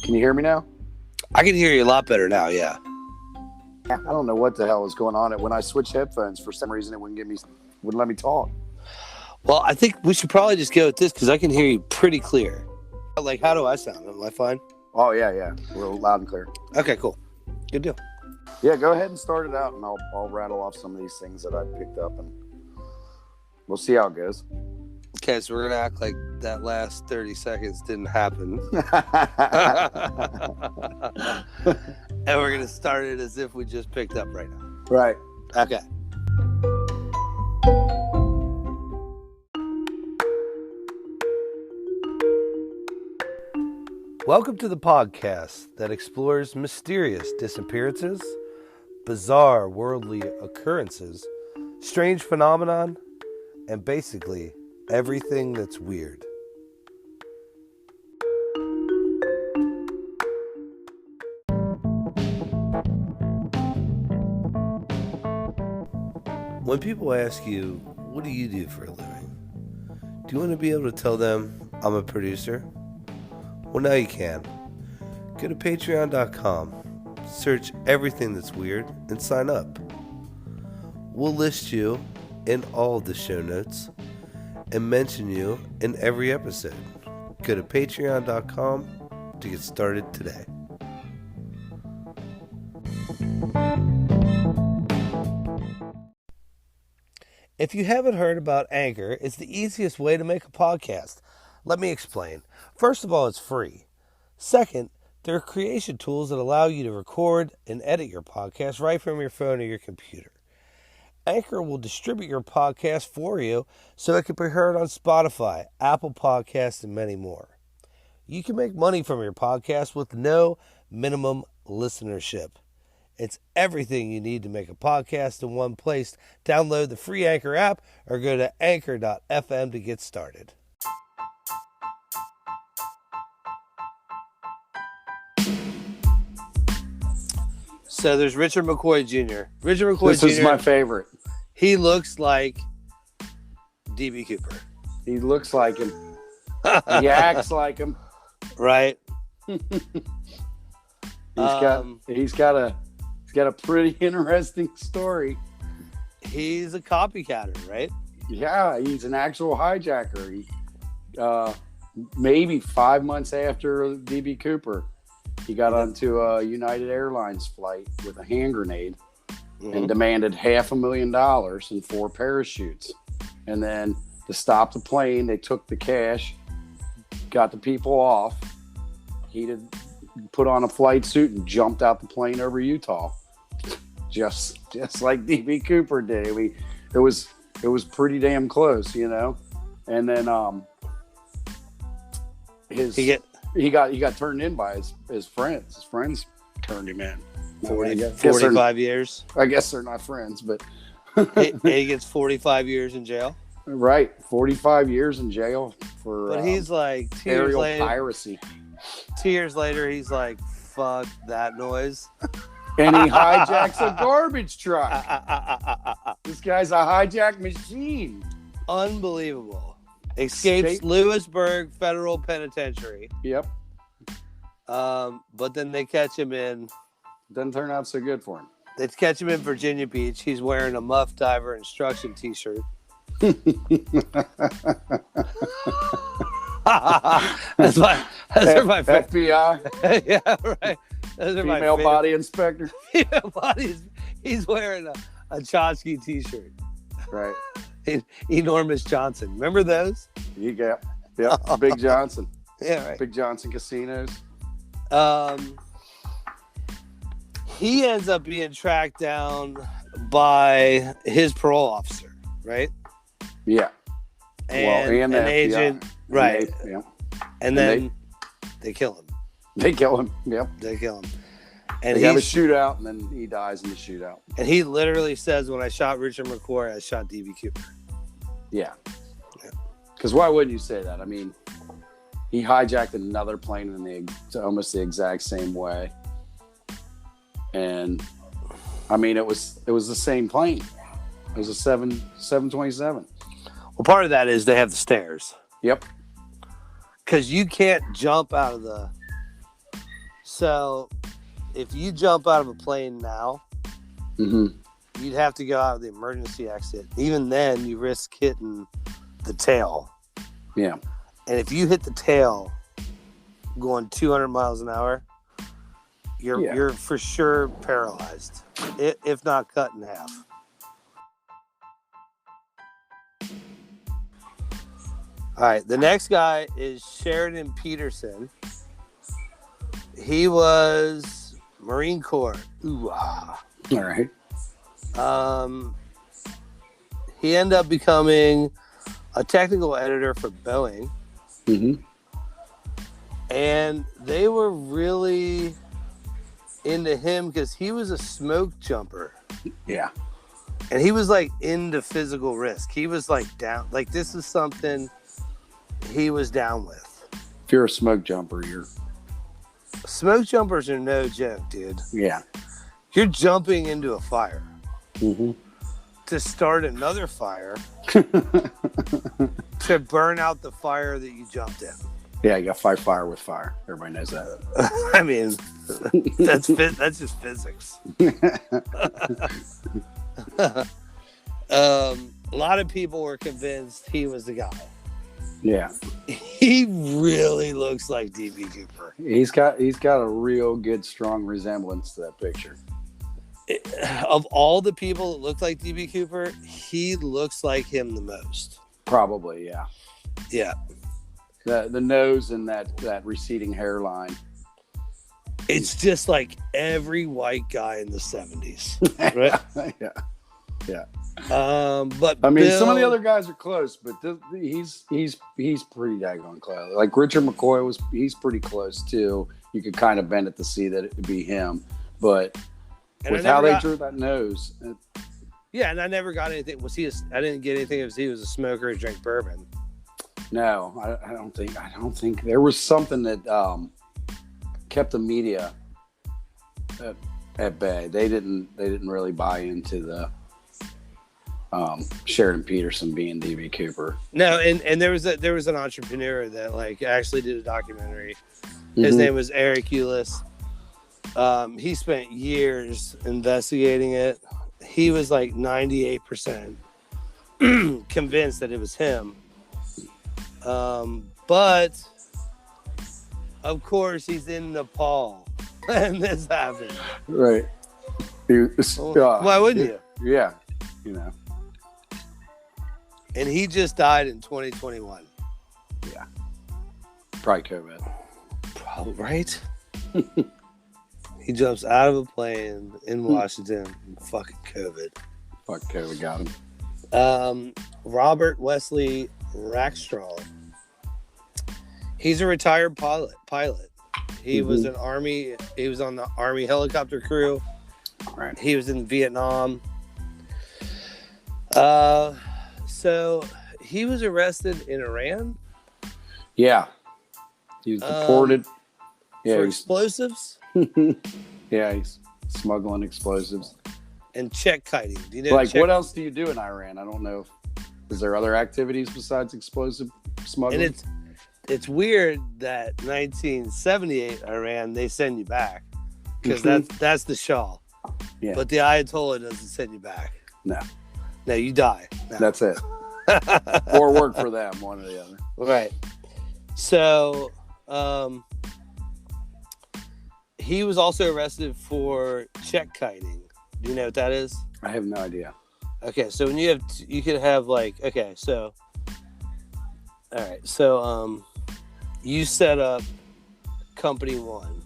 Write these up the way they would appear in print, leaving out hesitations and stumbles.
Can you hear me now? I can hear you a lot better now, yeah. I don't know what the hell was going on. When I switched headphones, for some reason, it wouldn't let me talk. Well, I think we should probably just go with this because I can hear you pretty clear. Like, how do I sound? Am I fine? Oh, yeah. Real loud and clear. Okay, cool. Good deal. Yeah, go ahead and start it out, and I'll rattle off some of these things that I picked up, and we'll see how it goes. Okay, so we're going to act like that last 30 seconds didn't happen. And we're going to start it as if we just picked up right now. Right. Okay. Welcome to the podcast that explores mysterious disappearances, bizarre worldly occurrences, strange phenomenon, and basically everything that's weird. When people ask you, what do you do for a living? Do you want to be able to tell them, I'm a producer? Well, now you can. Go to patreon.com, search everything that's weird, and sign up. We'll list you in all of the show notes and mention you in every episode. Go to patreon.com to get started today. If you haven't heard about Anchor, it's the easiest way to make a podcast. Let me explain. First of all, it's free. Second, there are creation tools that allow you to record and edit your podcast right from your phone or your computer. Anchor will distribute your podcast for you so it can be heard on Spotify, Apple Podcasts, and many more. You can make money from your podcast with no minimum listenership. It's everything you need to make a podcast in one place. Download the free Anchor app or go to anchor.fm to get started. So there's Richard McCoy Jr. Richard McCoy Jr. This is my favorite. He looks like D.B. Cooper. He looks like him. He acts like him. Right. He's got a pretty interesting story. He's a copycatter, right? Yeah, he's an actual hijacker. He, maybe 5 months after D.B. Cooper, he got onto a United Airlines flight with a hand grenade and demanded $500,000 and 4 parachutes. And then to stop the plane, they took the cash, got the people off. He did put on a flight suit and jumped out the plane over Utah, just like D.B. Cooper did. It was pretty damn close, you know. And then he got turned in by his friends. His friends turned him in. 45 years. I guess they're not friends, but he gets 45 years in jail. Right, 45 years in jail for. But he's like aerial piracy. 2 years later, he's like, "Fuck that noise," and he hijacks a garbage truck. This guy's a hijack machine. Unbelievable. Escapes Lewisburg Federal Penitentiary. Yep. But then they catch him in. Doesn't turn out so good for him. They catch him in Virginia Beach. He's wearing a Muff Diver instruction T-shirt. That's my FBI. Yeah, right. Those are Female body inspector. Female bodies. He's wearing a Chomsky T-shirt. Right. Enormous Johnson. Remember those? Yeah. Big Johnson. Yeah, right. Big Johnson Casinos. He ends up being tracked down by his parole officer, right? Yeah. And an agent, right? And then they kill him. They kill him. Yep. They kill him. And they have a shootout, and then he dies in the shootout. And he literally says, "When I shot Richard McCoy, I shot D.B. Cooper." Yeah. Because why wouldn't you say that? I mean, he hijacked another plane in almost the exact same way, and I mean, it was the same plane. It was a 727. Well, part of that is they have the stairs. Yep. Because you can't jump out of the So, if you jump out of a plane now, you'd have to go out of the emergency exit. Even then, you risk hitting the tail. Yeah. And if you hit the tail going 200 miles an hour, you're for sure paralyzed, if not cut in half. All right, the next guy is Sheridan Peterson. He was Marine Corps. All right. He ended up becoming a technical editor for Boeing. And they were really into him because he was a smoke jumper. Yeah. And he was like into physical risk. He was like down, like this is something he was down with. If you're a smoke jumper, Smoke jumpers are no joke, dude. Yeah. You're jumping into a fire to start another fire to burn out the fire that you jumped in. Yeah, you got to fight fire with fire. Everybody knows that. I mean, that's just physics. A lot of people were convinced he was the guy. Yeah. He really looks like D.B. Cooper. He's got a real good, strong resemblance to that picture. Of all the people that look like D.B. Cooper, he looks like him the most. Probably, yeah. Yeah. The nose and that receding hairline. It's just like every white guy in the 70s, right? Yeah. But I mean, Bill, some of the other guys are close, but he's pretty daggone close. Like Richard McCoy he's pretty close too. You could kind of bend it to see that it would be him, but with how they drew that nose. Yeah, and I never got anything. I didn't get anything if he was a smoker or drank bourbon. No, I don't think there was something that kept the media at bay. They didn't really buy into the Sheridan Peterson being D.B. Cooper. No, and there was an entrepreneur that like actually did a documentary. His name was Eric Ulis. He spent years investigating it. He was like 98% convinced that it was him. But of course he's in Nepal and this happened. Right. Why wouldn't you? Yeah. You know. And he just died in 2021. Yeah. Probably COVID. Probably, right? He jumps out of a plane in Washington. Fucking COVID. Fuck COVID got him. Robert Wesley Rackstraw. He's a retired pilot. He was an Army. He was on the Army helicopter crew. Right. He was in Vietnam. So he was arrested in Iran. Yeah. He was deported. For explosives. Yeah, he's smuggling explosives. And check kiting. Do you know what else do you do in Iran? I don't know. Is there other activities besides explosive smuggling? And it's weird that 1978 Iran, they send you back because that's the Shah. Yeah. But the Ayatollah doesn't send you back. No, you die. No. That's it. Or work for them, one or the other. Right. So, he was also arrested for check kiting. Do you know what that is? I have no idea. Okay, so when you could have like, okay, so, all right, so you set up company 1,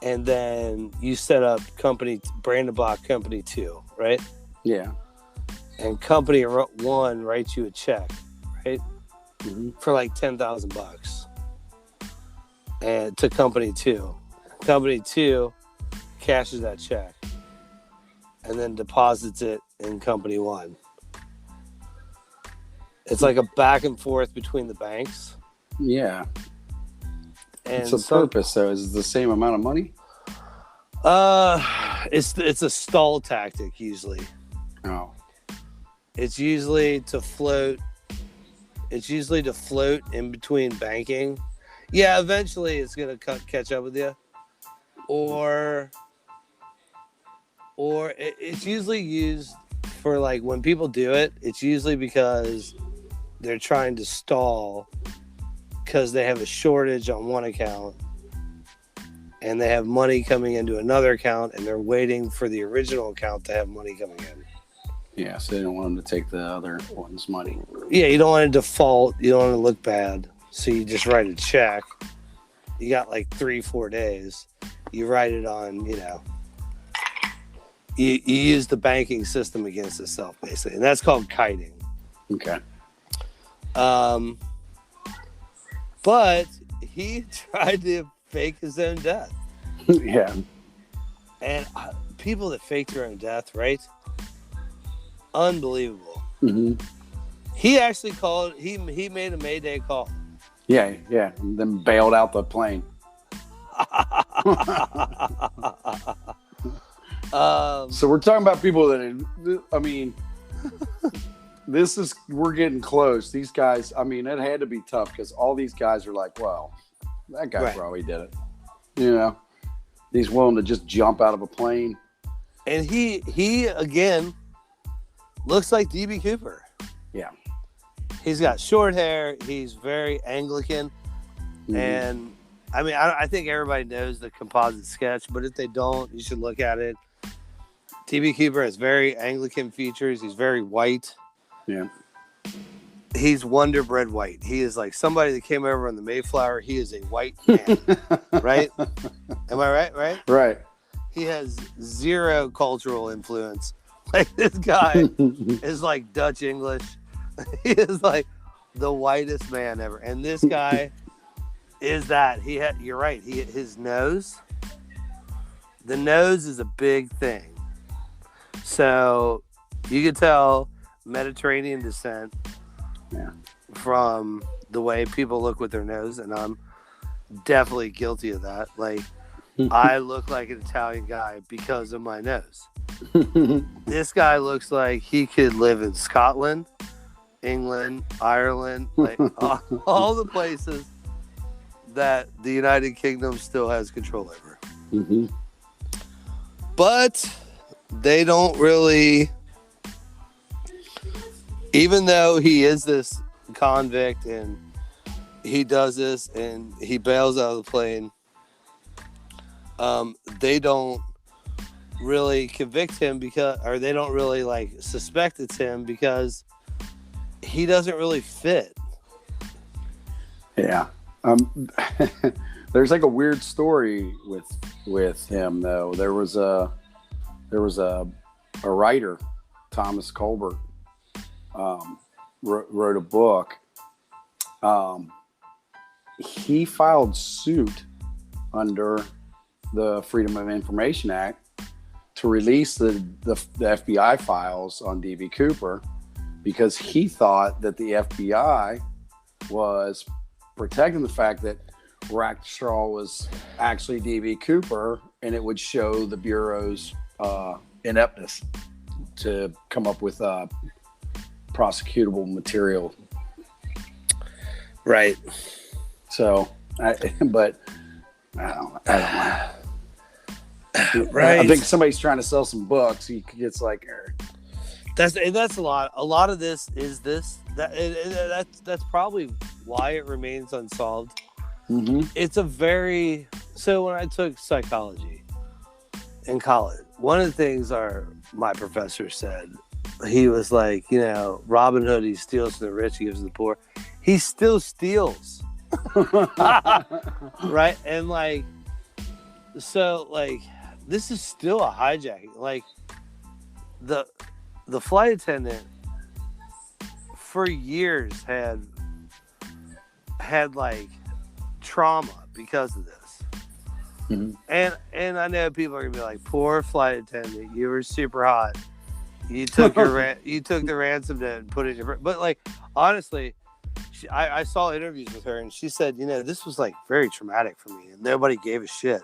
and then you set up Brandon Block company 2, right? Yeah. And company 1 writes you a check, right? For like $10,000, and to company 2. Company 2 cashes that check and then deposits it in company 1. It's like a back and forth between the banks. Yeah. And what's the purpose, though? Is it the same amount of money? It's a stall tactic usually. Oh. It's usually to float in between banking Yeah, eventually it's gonna catch up with you, or it's usually used for like when people do it. It's usually because they're trying to stall because they have a shortage on one account and they have money coming into another account and they're waiting for the original account to have money coming in. Yeah, so they don't want them to take the other one's money. Yeah, you don't want to default. You don't want to look bad. So you just write a check. You got like 3-4 days. You write it on, you use the banking system against itself, basically. And that's called kiting. Okay. But he tried to fake his own death. Yeah. And people that fake their own death, right? Unbelievable. Mm-hmm. He actually he made a Mayday call. Yeah, and then bailed out the plane. So we're talking about people that, I mean, we're getting close. These guys, I mean, it had to be tough because all these guys are like, well, that guy probably did it. He's willing to just jump out of a plane. And he again looks like DB Cooper. Yeah. He's got short hair. He's very Anglican. Mm-hmm. And I mean, I think everybody knows the composite sketch, but if they don't, you should look at it. DB Cooper has very Anglican features. He's very white. Yeah. He's Wonder Bread white. He is like somebody that came over on the Mayflower. He is a white man. Right? Am I right? Right? Right. He has zero cultural influence. Like, this guy is like Dutch English. He is like the whitest man ever. And this guy is that. You're right. His nose. The nose is a big thing. So you can tell Mediterranean descent from the way people look with their nose. And I'm definitely guilty of that. Like, I look like an Italian guy because of my nose. This guy looks like he could live in Scotland, England, Ireland, like all the places that the United Kingdom still has control over. Mm-hmm. But they don't really, even though he is this convict and he does this and he bails out of the plane, they don't really convict him or they don't really like suspect it's him because he doesn't really fit. Yeah. There's like a weird story with him though. There was a writer, Thomas Colbert, wrote a book. He filed suit under the Freedom of Information Act to release the FBI files on DB Cooper because he thought that the FBI was protecting the fact that Rackstraw was actually DB Cooper, and it would show the Bureau's ineptness to come up with prosecutable material. Right. So, I don't know. Right. I think somebody's trying to sell some books. It's like that's a lot. A lot of this is that's probably why it remains unsolved. Mm-hmm. So when I took psychology in college, one of the things my professor said, he was like, Robin Hood, he steals from the rich, he gives to the poor. He still steals. Right? And like, so like, this is still a hijacking. Like, the flight attendant for years had like trauma because of this. Mm-hmm. And I know people are gonna be like, poor flight attendant, you were super hot. You took the ransom note and put it in your. But like, honestly, I saw interviews with her and she said, this was like very traumatic for me, and nobody gave a shit.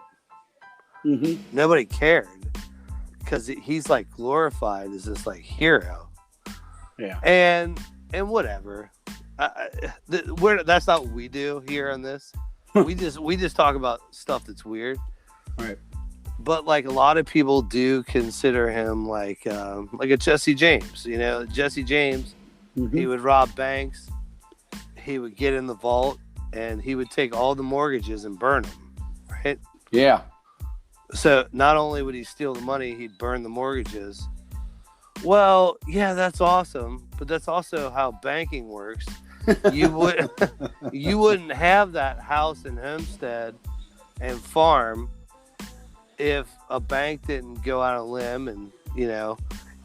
Mm-hmm. Nobody cared because he's like glorified as this like hero. Yeah. And whatever. That's not what we do here on this. we just talk about stuff that's weird. Right. But like a lot of people do consider him like a Jesse James. You know, Jesse James, he would rob banks, he would get in the vault, and he would take all the mortgages and burn them. Right? Yeah. So not only would he steal the money, he'd burn the mortgages. Well, yeah, that's awesome, but that's also how banking works. You wouldn't have that house and homestead and farm if a bank didn't go out on a limb and, you know,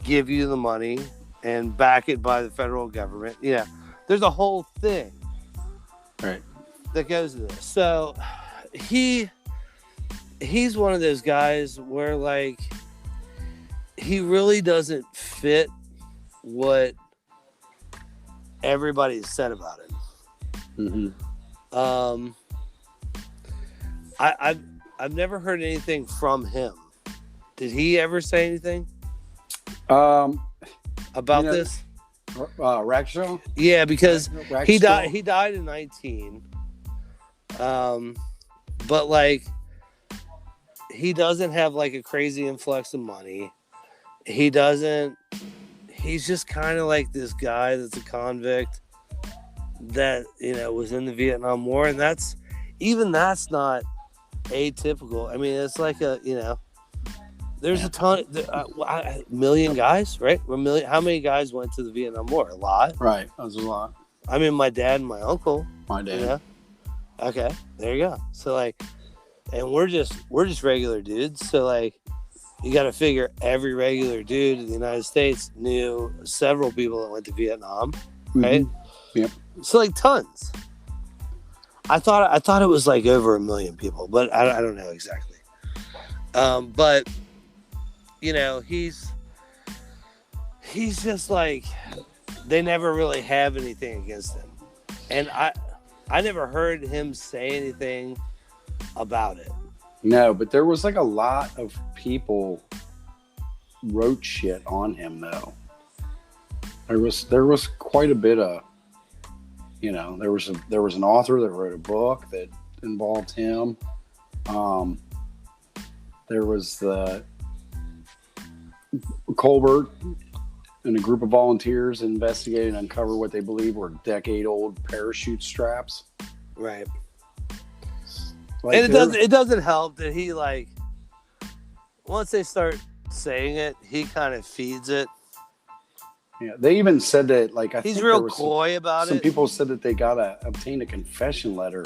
give you the money and back it by the federal government. Yeah, there's a whole thing Right. that goes to this. So he's one of those guys where, like, he really doesn't fit what everybody's said about him. I've never heard anything from him. Did he ever say anything about this? Rackshaw? Yeah, because he Rackstraw? died in 19. But like, he doesn't have like a crazy influx of money. He's just kind of like this guy that's a convict that, you know, was in the Vietnam War, and that's not atypical. I mean, it's like there's a ton, a million guys, right? How many guys went to the Vietnam War? A lot. Right. That was a lot. I mean, my dad and my uncle. My dad. You know? Okay, there you go. So like, and we're just regular dudes. So like, you got to figure every regular dude in the United States knew several people that went to Vietnam, right? Yep. So like tons. I thought it was like over 1 million people, but I don't know exactly. But you know, he's just like, they never really have anything against him, and I never heard him say anything about it. No, but there was like a lot of people wrote shit on him though. There was quite a bit of, you know, there was an author that wrote a book that involved him. There was the Colbert and a group of volunteers investigated and uncovered what they believe were decade-old parachute straps. Right. Like, and it doesn't help that he, like, once they start saying it, he kind of feeds it. Yeah, they even said that, like, he's real coy about it. Some people said that they obtained a confession letter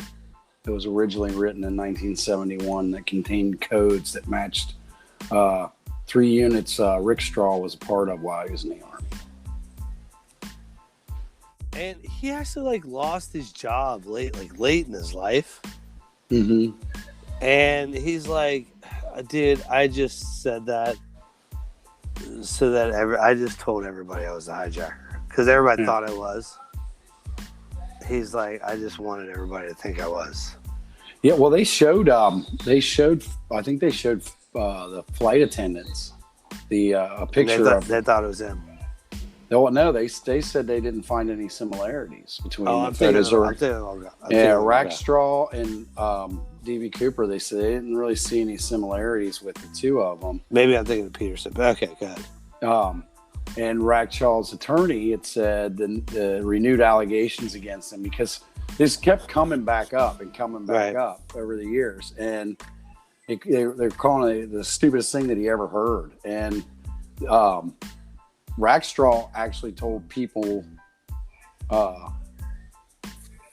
that was originally written in 1971 that contained codes that matched 3 units Rick Straw was a part of while he was in the Army. And he actually, like, lost his job late in his life. Mm-hmm. And he's like, dude, I just said that so that I just told everybody I was a hijacker because everybody thought I was. He's like, I just wanted everybody to think I was. Yeah, well, they showed the flight attendants a picture of. They thought it was him. No, they said they didn't find any similarities between the photos. Rackstraw and D.B. Cooper. They said they didn't really see any similarities with the two of them. Maybe I'm thinking of Peterson. But okay, go ahead. And Rackshaw's attorney had said the renewed allegations against him because this kept coming back up up over the years, and they're calling it the stupidest thing that he ever heard. And Rackstraw actually told people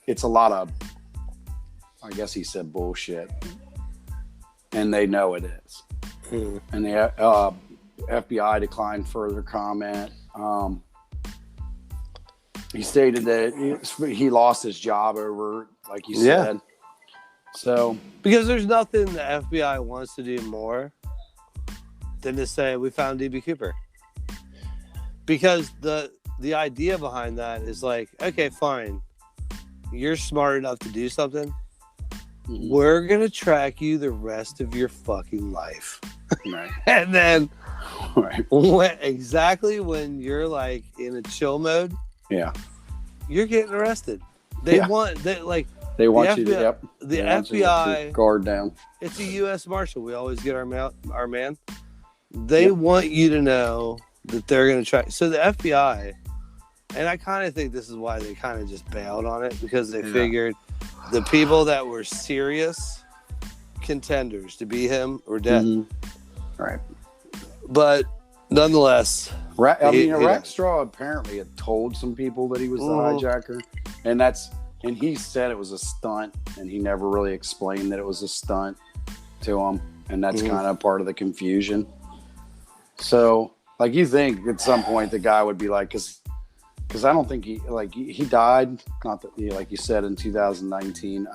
it's a lot of, I guess he said, bullshit, and they know it is. And the FBI declined further comment. He stated that he lost his job over, like you said. So because there's nothing the FBI wants to do more than to say we found D.B. Cooper. Because the idea behind that is like, okay, fine, you're smart enough to do something. Mm-hmm. We're gonna track you the rest of your fucking life, right? And then, when you're like in a chill mode, you're getting arrested. They They want you to, FBI, yep. The They want you to FBI, keep guard down. it's a U.S. Marshal. We always get our man. They want you to know that they're going to try. So the FBI, and I kind of think this is why they kind of just bailed on it, because they figured the people that were serious contenders to beat him were dead. Mm-hmm. Right. But nonetheless, Rackstraw apparently had told some people that he was the hijacker, and he said it was a stunt, and he never really explained that it was a stunt to him, and that's kind of part of the confusion. So, like, you think at some point the guy would be like, because I don't think he died, not that, like you said, in 2019.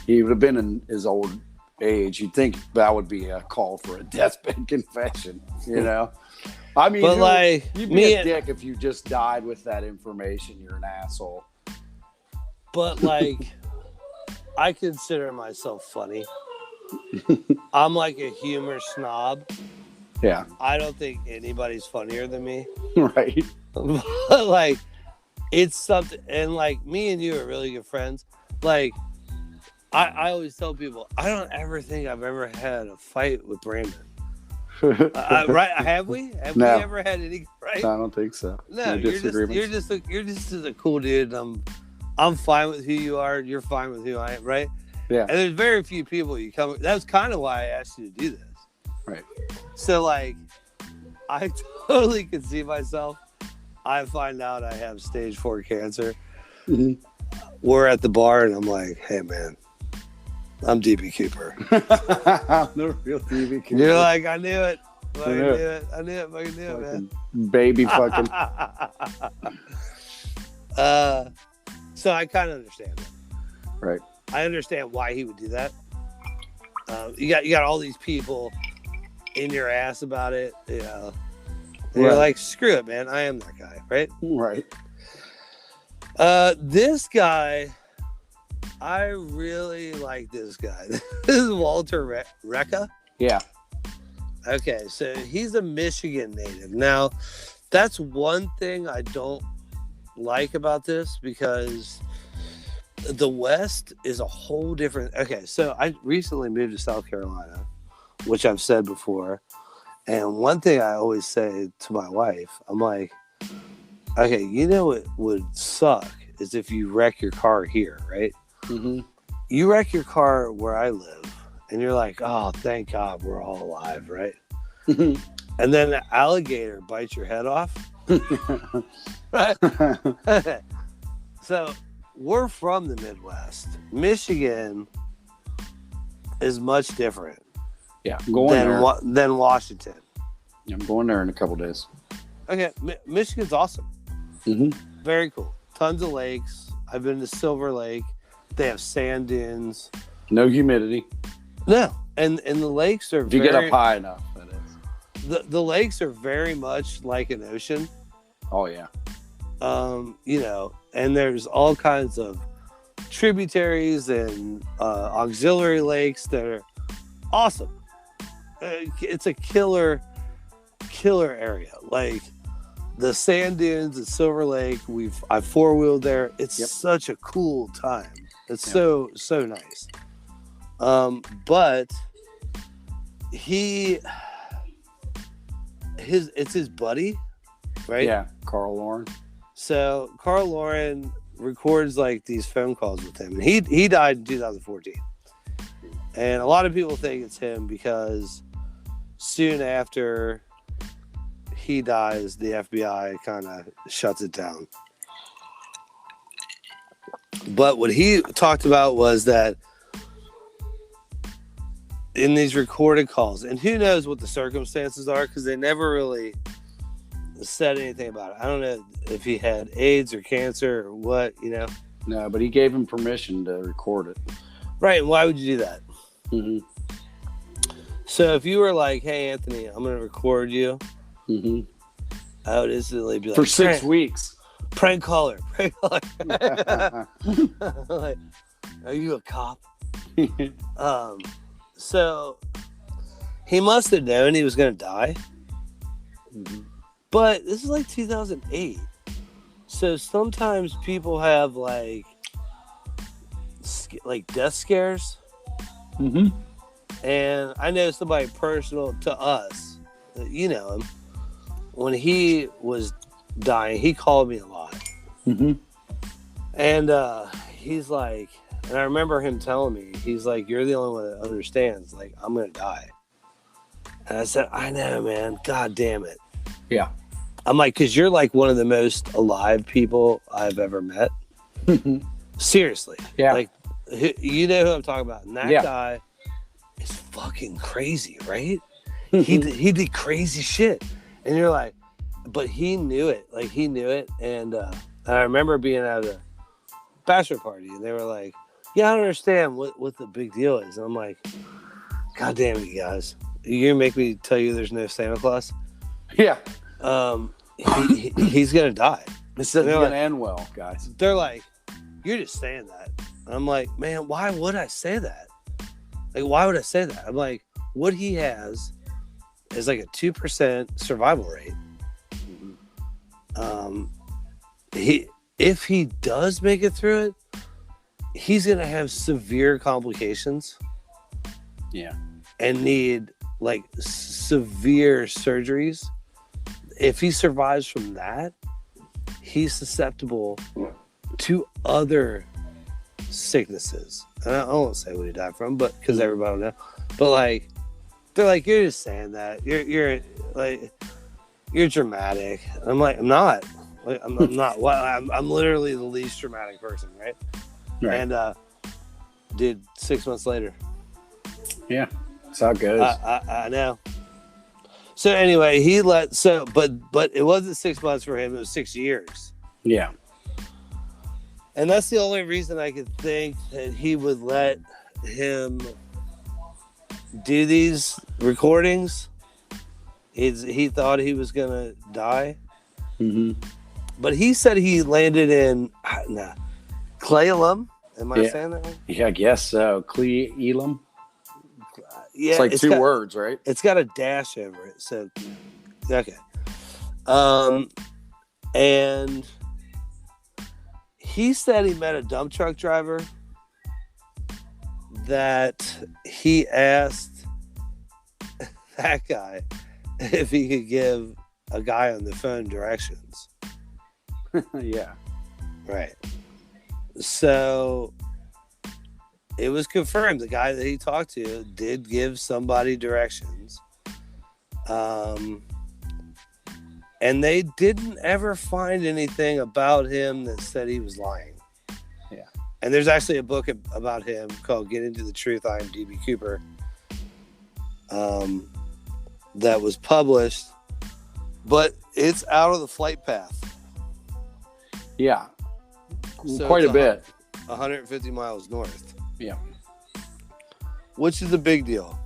He would have been in his old age. You'd think that would be a call for a deathbed confession, I mean, but you'd be a dick if you just died with that information. You're an asshole. But I consider myself funny. I'm like a humor snob. Yeah. I don't think anybody's funnier than me. Right. But it's something, and me and you are really good friends. I always tell people, I don't ever think I've ever had a fight with Brandon. Right? Have we? Have we ever had any? Right? I don't think so. No, you're just a cool dude. I'm fine with who you are. You're fine with who I am, right? Yeah. And there's very few people you come. That's kind of why I asked you to do this. Right. So I totally can see myself. I find out I have stage 4 cancer. Mm-hmm. We're at the bar and I'm like, hey man, I'm DB Cooper. I'm the real DB Cooper. You're like, I knew it. I knew it, man. Baby fucking. So I kind of understand it. Right. I understand why he would do that. You got all these people in your ass about it, And you're like, screw it, man. I am that guy, right? Right. This guy, I really like this guy. This is Walter Recca. Yeah. Okay, so he's a Michigan native. Now, that's one thing I don't like about this, because the West is a whole different. Okay, so I recently moved to South Carolina, which I've said before, and one thing I always say to my wife, I'm like, okay, what would suck is if you wreck your car here, right? Mm-hmm. You wreck your car where I live, and you're like, oh, thank God we're all alive, right? Mm-hmm. And then the alligator bites your head off. Right? So we're from the Midwest. Michigan is much different. Yeah, I'm going than Washington. I'm going there in a couple days. Okay, Michigan's awesome. Mm-hmm. Very cool. Tons of lakes. I've been to Silver Lake. They have sand dunes. No humidity. No, and the lakes are. If you get up high enough, that is. The lakes are very much like an ocean. Oh yeah. And there's all kinds of tributaries and auxiliary lakes that are awesome. It's a killer area. Like the sand dunes at Silver Lake, I've 4-wheeled there. It's such a cool time. It's so nice. But it's his buddy, right? Yeah, Carl Lauren. So Carl Lauren records these phone calls with him, and he died in 2014. And a lot of people think it's him because soon after he dies, the FBI kind of shuts it down. But what he talked about was that in these recorded calls, and who knows what the circumstances are, because they never really said anything about it. I don't know if he had AIDS or cancer or what, No, but he gave him permission to record it. Right, and why would you do that? Mm-hmm. So if you were like, hey, Anthony, I'm going to record you, mm-hmm. I would instantly be like, for 6 weeks. Prank caller. Like, are you a cop? So he must have known he was going to die. Mm-hmm. But this is 2008. So sometimes people have like death scares. Mm-hmm. And I know somebody personal to us, you know him, when he was dying, he called me a lot. Mm-hmm. And he's like, and I remember him telling me, he's like, you're the only one that understands, like, I'm going to die. And I said, I know, man. God damn it. Yeah. I'm like, because you're like one of the most alive people I've ever met. Seriously. Yeah. Like, you know who I'm talking about. And that Yeah. guy is fucking crazy, right? he did crazy shit. And you're like, but he knew it. Like, he knew it. And I remember being at a bachelor party, and they were like, yeah, I don't understand what the big deal is. And I'm like, God damn it, you guys. You're going to make me tell you there's no Santa Claus? Yeah. He's going to die. This isn't going to end well, guys. They're like, you're just saying that. And I'm like, man, why would I say that? Like, why would I say that? I'm like, what he has is like a 2% survival rate. If he does make it through it, he's going to have severe complications. Yeah. And need like severe surgeries. If he survives from that, he's susceptible to other sicknesses. And I won't say what he died from, but because everybody will know. But like, they're like, you're just saying that. You're like, you're dramatic. I'm like, I'm not. Like, I'm not. Well, I'm literally the least dramatic person, right? Right. And dude, 6 months later. Yeah, that's how it goes. I know. So anyway, but it wasn't 6 months for him. It was 6 years. Yeah. And that's the only reason I could think that he would let him do these recordings. He thought he was going to die. Mm-hmm. But he said he landed in Clallam. Am I saying that right? Yeah, I guess so. Clallam. Yeah, it's like two words, right? It's got a dash over it. So, okay. And he said he met a dump truck driver that he asked that guy if he could give a guy on the phone directions. Yeah. Right. So it was confirmed the guy that he talked to did give somebody directions. And they didn't ever find anything about him that said he was lying. Yeah. And there's actually a book about him called Get Into the Truth, I Am D.B. Cooper, that was published, but it's out of the flight path. Yeah. So quite a bit. 150 miles north. Yeah. Which is a big deal.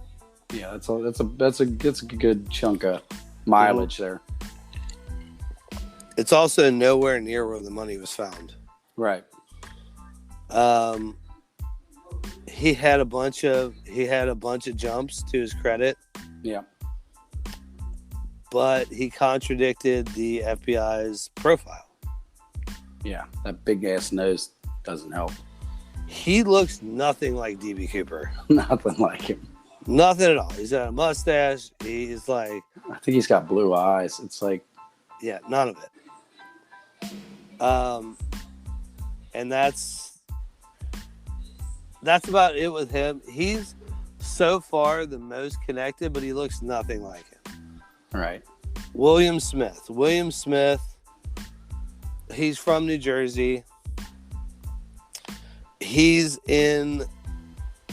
Yeah, that's a good chunk of mileage there. It's also nowhere near where the money was found. Right. He had a bunch of jumps to his credit. Yeah. But he contradicted the FBI's profile. Yeah, that big ass nose doesn't help. He looks nothing like D.B. Cooper. Nothing like him. Nothing at all. He's got a mustache. He's like... I think he's got blue eyes. It's like... Yeah, none of it. And that's about it with him. He's so far the most connected, but he looks nothing like him. Right. William Smith, he's from New Jersey. He's in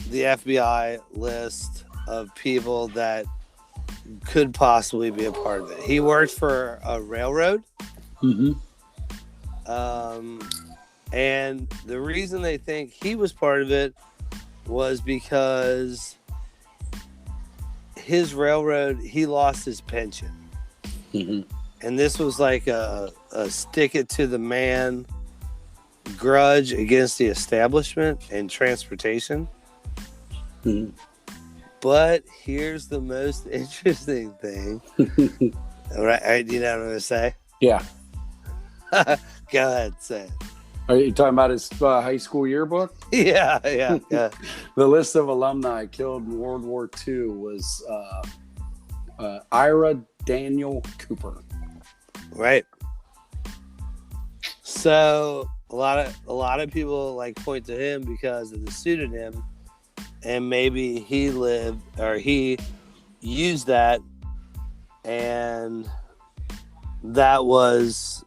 the FBI list of people that could possibly be a part of it. He worked for a railroad. Mm-hmm. And the reason they think he was part of it was because his railroad, he lost his pension. Mm-hmm. And this was like a stick it to the man grudge against the establishment and transportation. Mm-hmm. But here's the most interesting thing. All right, you know what I'm going to say? Yeah. Go ahead, say it. Are you talking about his high school yearbook? Yeah. The list of alumni killed in World War II was Ira Daniel Cooper. Right. So a lot of people like point to him because of the pseudonym, and maybe he used that, and that was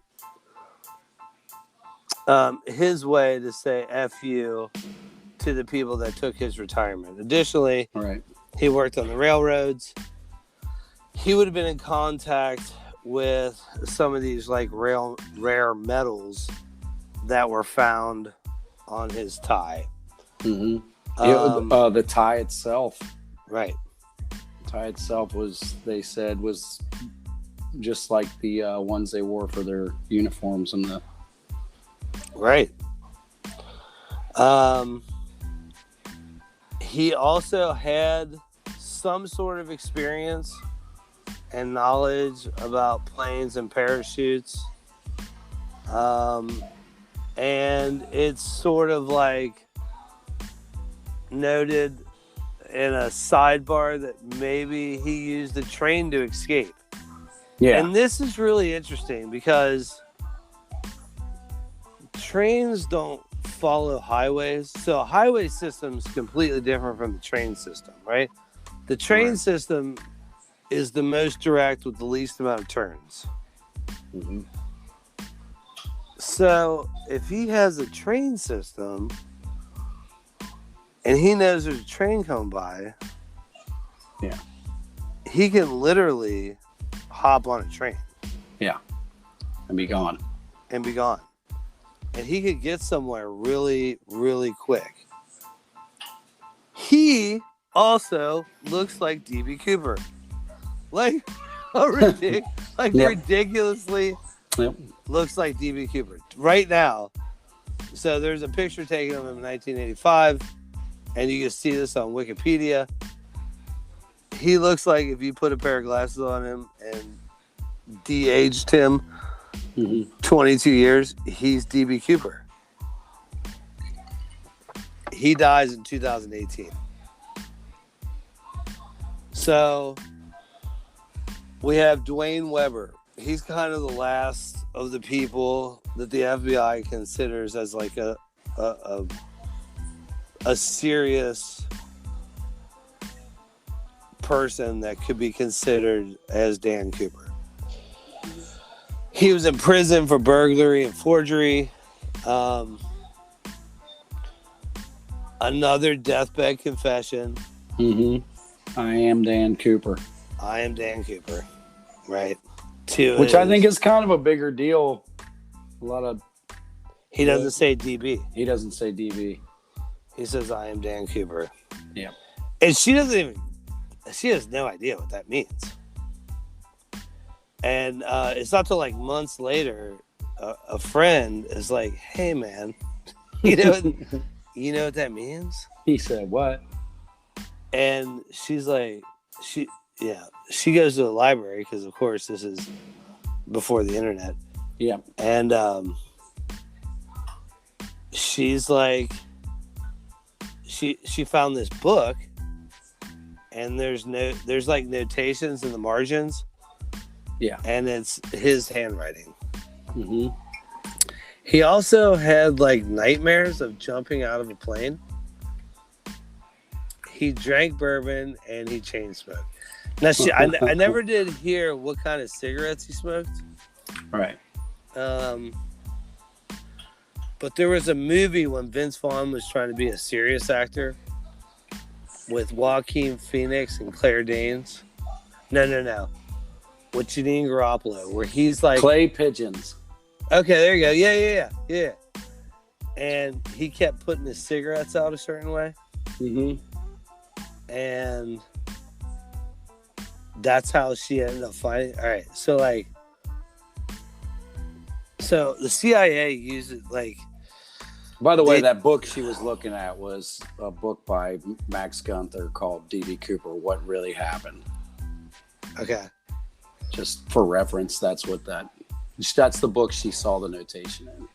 his way to say F you to the people that took his retirement. Additionally, Right. he worked on the railroads. He would have been in contact with some of these like rare metals that were found on his tie. Mm-hmm. The tie itself. Right. The tie itself they said was just like the ones they wore for their uniforms and the. Right. He also had some sort of experience and knowledge about planes and parachutes. And it's sort of like noted in a sidebar that maybe he used a train to escape. Yeah. And this is really interesting because trains don't follow highways. So a highway system is completely different from the train system, right? The train system is the most direct with the least amount of turns. Mm-hmm. So if he has a train system and he knows there's a train coming by, yeah, he can literally hop on a train. Yeah. And be gone. And he could get somewhere really, really quick. He also looks like DB Cooper. Like, ridiculously looks like DB Cooper right now. So there's a picture taken of him in 1985, and you can see this on Wikipedia. He looks like if you put a pair of glasses on him and de-aged him 22 years, he's DB Cooper. He dies in 2018. So we have Dwayne Weber. He's kind of the last of the people that the FBI considers as like a serious person that could be considered as Dan Cooper. He was in prison for burglary and forgery. Another deathbed confession. I am Dan Cooper. I am Dan Cooper. Right. Which I think is kind of a bigger deal. A lot of. He doesn't say DB. He doesn't say DB. He says, I am Dan Cooper. Yeah. And she has no idea what that means. And it's not till like months later, a friend is like, hey, man, you know what that means? He said, what? And she's like, she goes to the library because, of course, this is before the internet. Yeah. And she's like, she found this book, and there's like notations in the margins. Yeah. And it's his handwriting. He also had like nightmares of jumping out of a plane. He drank bourbon and he chain smoked. Now, I never did hear what kind of cigarettes he smoked. Right. But there was a movie when Vince Vaughn was trying to be a serious actor with Joaquin Phoenix and Claire Danes. No. With Janine Garoppolo, where he's like Clay Pigeons. Okay, there you go. Yeah. And he kept putting his cigarettes out a certain way. And that's how she ended up finding. All right, so the CIA used it like. By the way, that book she was looking at was a book by Max Gunther called D.B. Cooper, What Really Happened. Okay. Just for reference, that's the book she saw the notation in.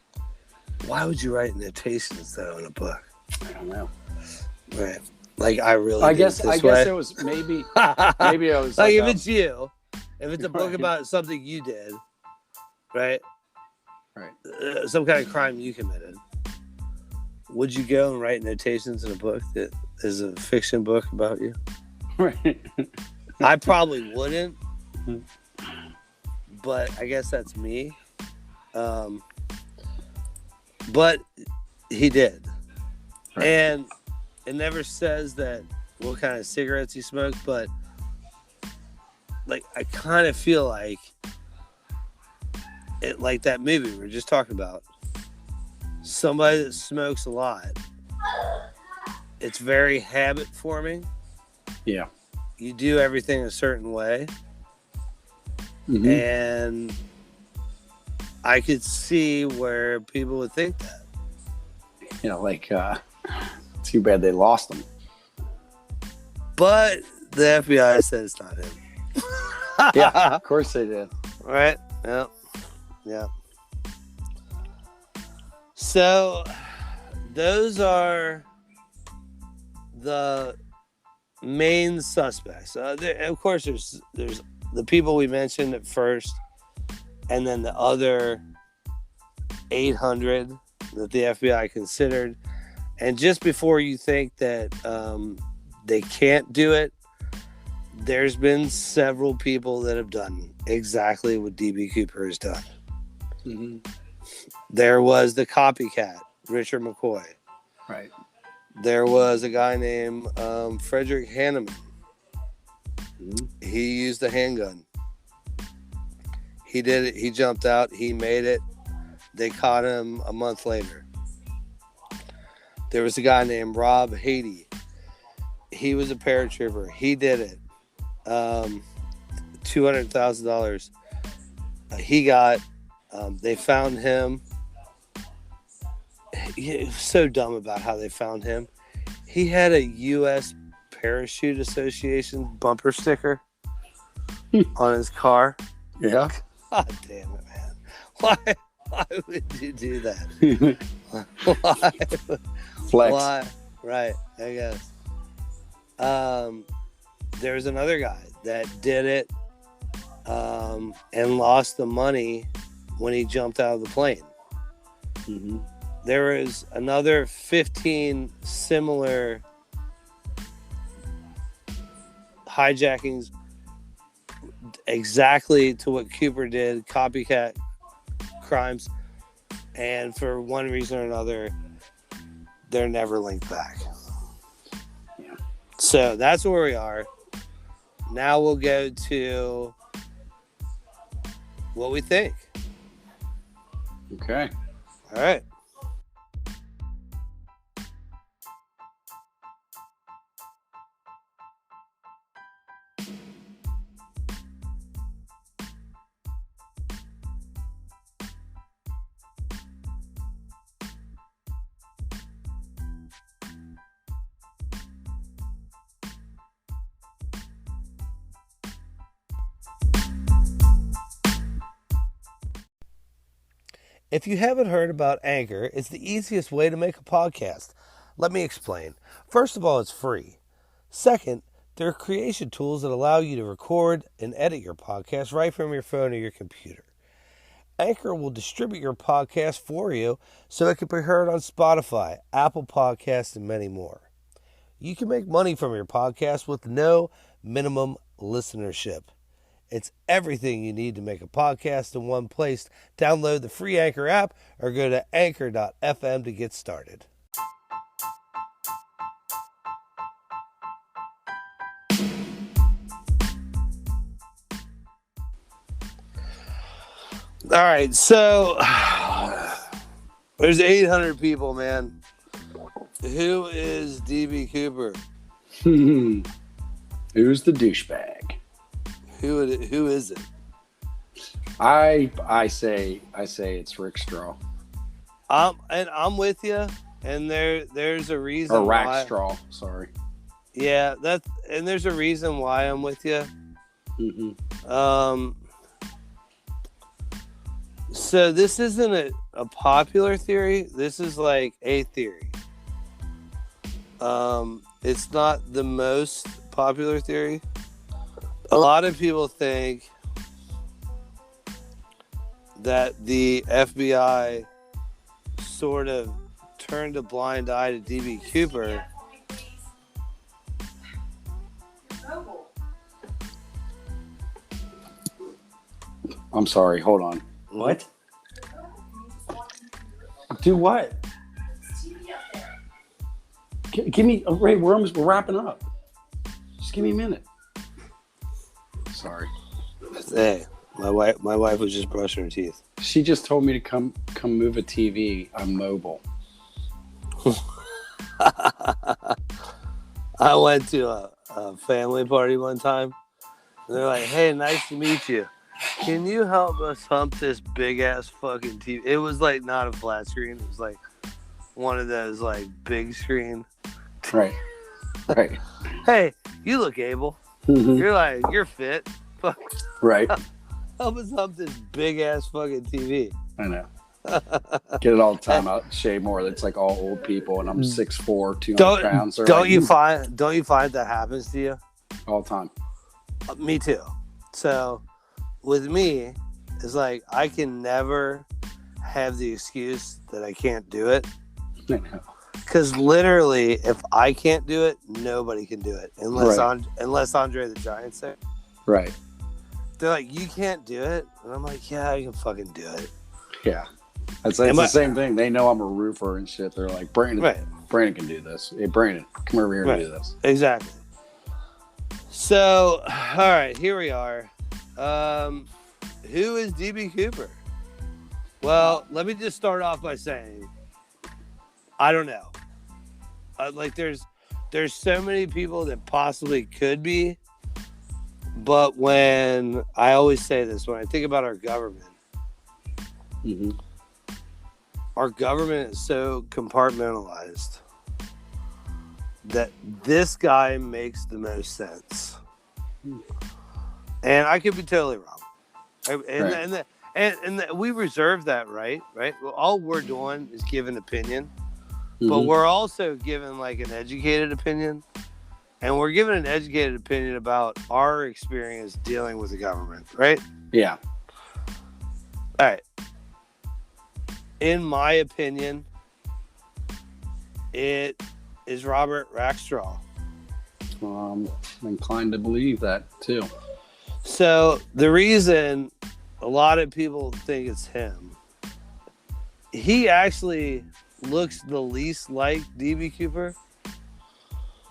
Why would you write notations though in a book? I don't know. Right. Like I really. I guess it was maybe it was like if it's you, if it's a book Right. about something you did, right? Right. Some kind of crime you committed. Would you go and write notations in a book that is a fiction book about you? Right. I probably wouldn't, but I guess that's me. But he did. Right. And it never says that what kind of cigarettes he smoked, but like I kind of feel like it, like that movie we were just talking about. Somebody that smokes a lot, it's very habit forming. Yeah. You do everything a certain way. Mm-hmm. And I could see where people would think that. Like, too bad they lost him. But the FBI said it's not him. Yeah, of course they did. Right? Yep. Yeah. So, those are the main suspects. Of course, there's the people we mentioned at first, and then the other 800 that the FBI considered. And just before you think that they can't do it, there's been several people that have done exactly what D.B. Cooper has done. Mm-hmm. There was the copycat, Richard McCoy. Right. There was a guy named Frederick Hanneman. Mm-hmm. He used a handgun. He did it. He jumped out. He made it. They caught him a month later. There was a guy named Rob Haiti. He was a paratrooper. He did it. $200,000. He got. They found him. He was so dumb about how they found him. He had a U.S. Parachute Association bumper sticker on his car. Yeah. God damn it, man! Why would you do that? Why? Flex. Why? Right, I guess. There's another guy that did it and lost the money when he jumped out of the plane. Mm-hmm. There is another 15 similar hijackings exactly to what Cooper did, copycat crimes, and for one reason or another, they're never linked back. Yeah. So that's where we are. Now we'll go to what we think. Okay. All right. If you haven't heard about Anchor, it's the easiest way to make a podcast. Let me explain. First of all, it's free. Second, there are creation tools that allow you to record and edit your podcast right from your phone or your computer. Anchor will distribute your podcast for you so it can be heard on Spotify, Apple Podcasts, and many more. You can make money from your podcast with no minimum listenership. It's everything you need to make a podcast in one place. Download the free Anchor app or go to anchor.fm to get started. All right, so there's 800 people, man. Who is D.B. Cooper? Who's the douchebag? Who is it? I say it's Rick Straw. I'm with you. And there's a reason. Or Rack Straw. Sorry. Yeah, and there's a reason why I'm with you. Mm-hmm. So this isn't a popular theory. This is like a theory. It's not the most popular theory. A lot of people think that the FBI sort of turned a blind eye to DB Cooper. I'm sorry. Hold on. What? Do what? Give me, Ray, we're wrapping up. Just give me a minute. Sorry. Hey, my wife was just brushing her teeth. She just told me to come move a TV. I'm mobile. I went to a family party one time, and they're like, "Hey, nice to meet you. Can you help us hump this big ass fucking TV?" It was like not a flat screen. It was like one of those like big screen. Right. Right. Hey, you look able. Mm-hmm. You're fit. Fuck. Right. Help us hump this big ass fucking TV. I know. Get it all the time out Shea Moore. That's like all old people, and I'm 6'4", 200 pounds. Don't you find that happens to you? All the time. Me too. So with me, it's like I can never have the excuse that I can't do it. I know. Because literally, if I can't do it, nobody can do it unless Andre the Giant's there. Right. They're like, "You can't do it," and I'm like, "Yeah, I can fucking do it." Yeah. It's the same thing. They know I'm a roofer and shit. They're like, Brandon can do this. Hey, Brandon, come over here and do this. Exactly. So, all right, here we are. Who is DB Cooper? Well, let me just start off by saying, I don't know. Like, there's so many people that possibly could be, but when I always say this, when I think about our government, mm-hmm. Our government is so compartmentalized that this guy makes the most sense. And I could be totally wrong. And we reserve that right? Well, all we're doing is giving opinion, but Mm-hmm. we're also giving like an educated opinion. And we're giving an educated opinion about our experience dealing with the government, right? Yeah. All right. In my opinion, it is Robert Rackstraw. I'm inclined to believe that too. So the reason a lot of people think it's him, he actually looks the least like DB Cooper.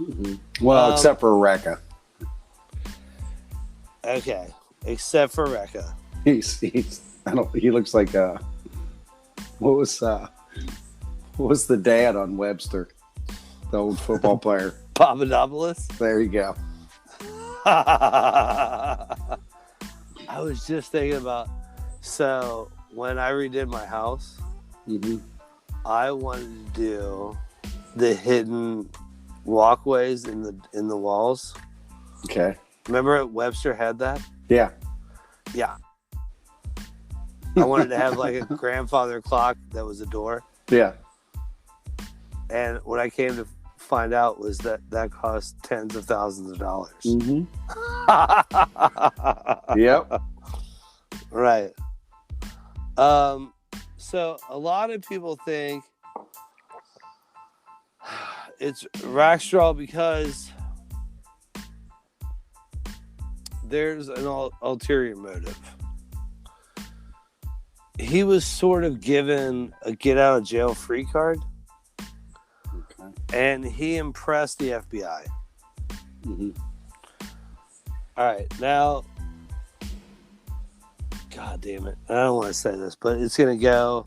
Mm-hmm. Well, except for Rekka. Okay, except for Rekka. He looks like what was the dad on Webster, the old football player? Papadopoulos. There you go. I was just thinking about, so when I redid my house, mm-hmm. I wanted to do the hidden walkways in the walls. Okay. Remember Webster had that? Yeah. Yeah. I wanted to have like a grandfather clock that was a door. Yeah. And what I came to find out was that cost tens of thousands of dollars. Mm-hmm. Yep. Right. So a lot of people think it's Rackstraw because there's an ulterior motive. He was sort of given a get out of jail free card. Okay. And he impressed the FBI. Mm-hmm. All right, now, God damn it. I don't want to say this, but it's going to go.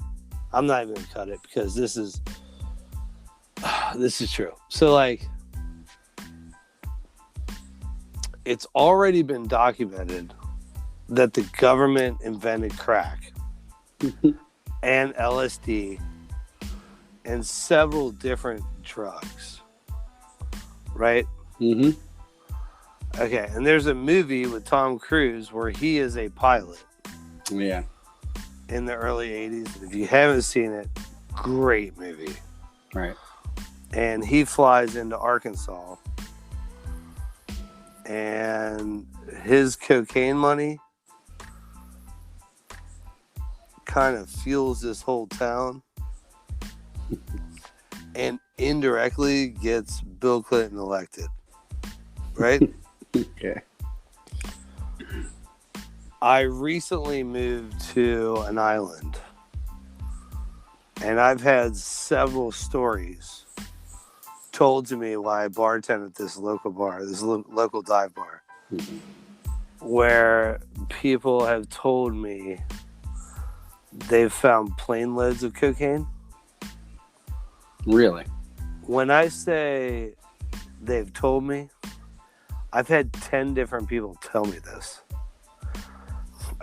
I'm not even going to cut it because this is true. So, like, it's already been documented that the government invented crack and LSD and several different drugs, right? Mm-hmm. Okay, and there's a movie with Tom Cruise where he is a pilot. Yeah. in the early 80s. If you haven't seen it, great movie. Right. And he flies into Arkansas, and his cocaine money kind of fuels this whole town and indirectly gets Bill Clinton elected. Right? Okay. I recently moved to an island, and I've had several stories told to me while I bartend at this local bar, this local dive bar, where people have told me they've found plane loads of cocaine. Really? When I say they've told me, I've had 10 different people tell me this.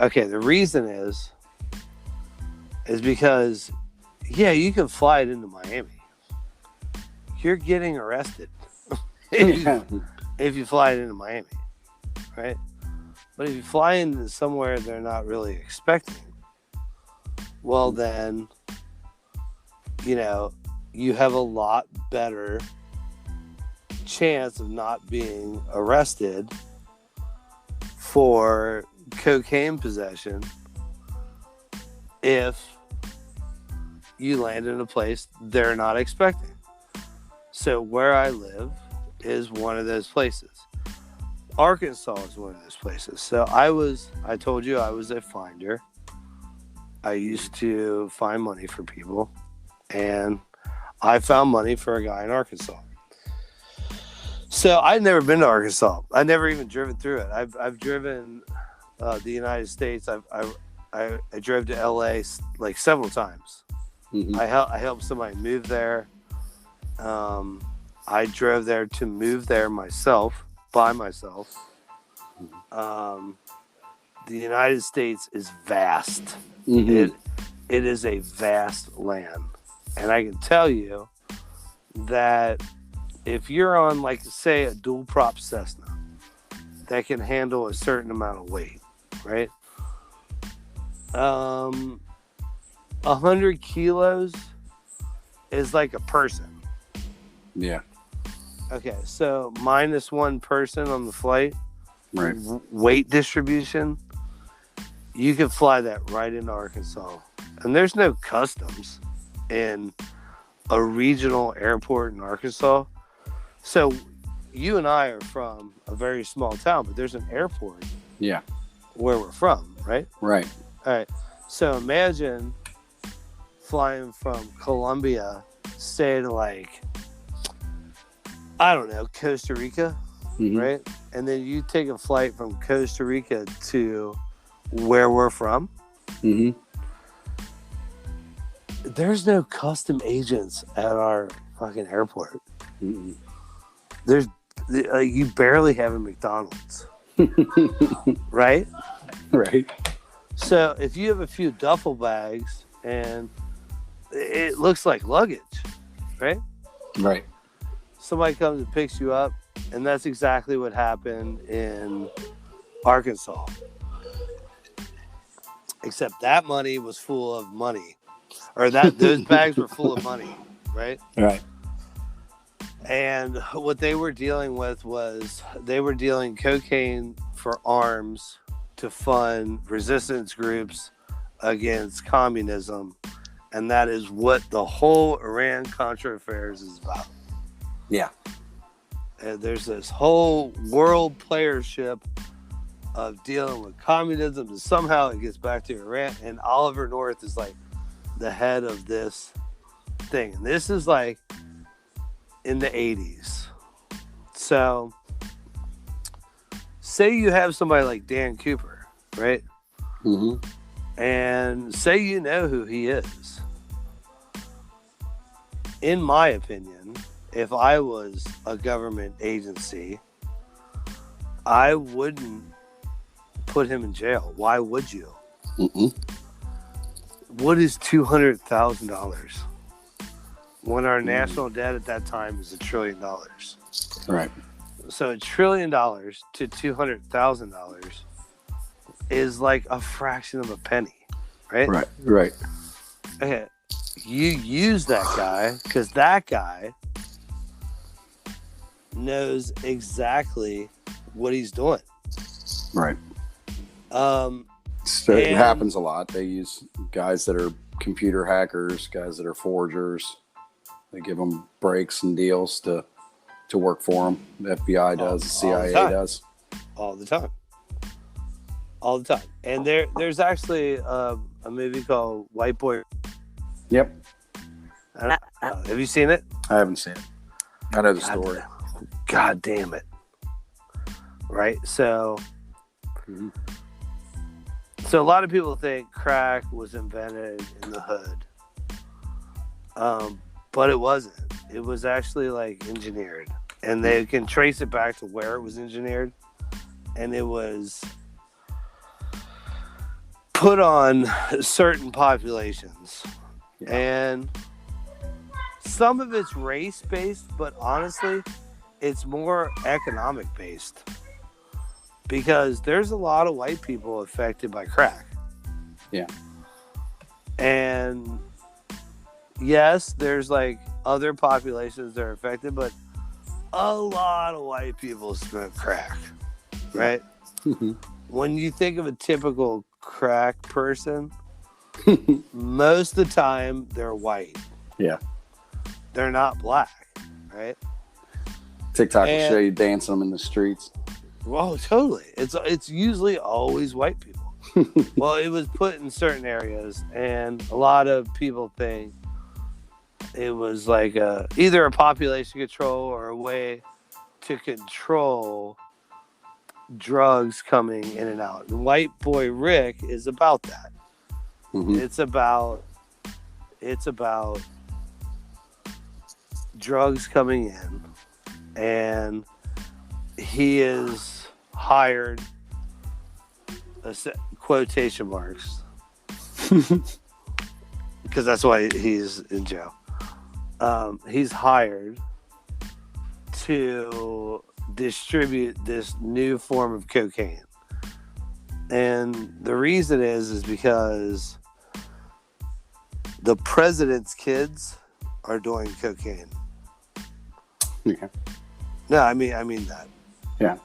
Okay, the reason is because, yeah, you can fly it into Miami. You're getting arrested if you fly it into Miami, right? But if you fly into somewhere they're not really expecting, well then, you know, you have a lot better chance of not being arrested for cocaine possession if you land in a place they're not expecting. So where I live is one of those places. Arkansas is one of those places. So I told you I was a finder. I used to find money for people, and I found money for a guy in Arkansas. So I'd never been to Arkansas. I never even driven through it. I've driven the United States. I drove to LA like several times. Mm-hmm. I helped somebody move there. I drove there to move there by myself. The United States is vast. Mm-hmm. It is a vast land. And I can tell you that if you're on, like, say, a dual prop Cessna that can handle a certain amount of weight, right? 100 kilos is like a person. Yeah. Okay, so minus one person on the flight, Right. Weight distribution, you can fly that right into Arkansas. And there's no customs in a regional airport in Arkansas. So you and I are from a very small town, but there's an airport Yeah. where we're from, right? Right. All right. So imagine flying from Colombia, say, to, like, I don't know, Costa Rica, Mm-hmm. right? And then you take a flight from Costa Rica to where we're from. Mm-hmm. There's no custom agents at our fucking airport. Mm-hmm. You barely have a McDonald's, right? Right. So if you have a few duffel bags and it looks like luggage, right? Right. Somebody comes and picks you up, and that's exactly what happened in Arkansas. Except that money was full of money, or those bags were full of money, right? Right. And what they were dealing with was they were dealing cocaine for arms to fund resistance groups against communism. And that is what the whole Iran-Contra affairs is about. Yeah. And there's this whole world playership of dealing with communism, and somehow it gets back to Iran. And Oliver North is like the head of this thing. And this is like in the 80s. So say you have somebody like Dan Cooper, right? Mm-hmm. And say you know who he is. In my opinion, if I was a government agency, I wouldn't put him in jail. Why would you? Mm-mm. What is $200,000 when our national debt at that time is $1 trillion? Right. So $1 trillion to $200,000 is like a fraction of a penny. right? Right. Okay. You use that guy because that guy knows exactly what he's doing. Right. So it And happens a lot. They use guys that are computer hackers, guys that are forgers. They give them breaks and deals to work for them. The FBI does, the CIA does. All the time. And there's actually a movie called White Boy. Yep. Have you seen it? I haven't seen it. I know the story. God damn it. Right? So a lot of people think crack was invented in the hood. But it wasn't. It was actually like engineered. And they can trace it back to where it was engineered. And it was put on certain populations. Yeah. And some of it's race-based, but honestly, it's more economic-based. Because there's a lot of white people affected by crack. Yeah. And yes, there's like other populations that are affected, but a lot of white people smoke crack, right? When you think of a typical crack person, most of the time they're white. Yeah. They're not black, right? TikTok will show you dancing them in the streets. Well, totally. It's usually always white people. Well, it was put in certain areas, and a lot of people think it was like either a population control or a way to control drugs coming in and out. And White Boy Rick is about that. It's about drugs coming in, and he is hired, quotation marks, because that's why he's in jail. He's hired to distribute this new form of cocaine. And the reason is because the president's kids are doing cocaine. Yeah. No, I mean that. Yeah.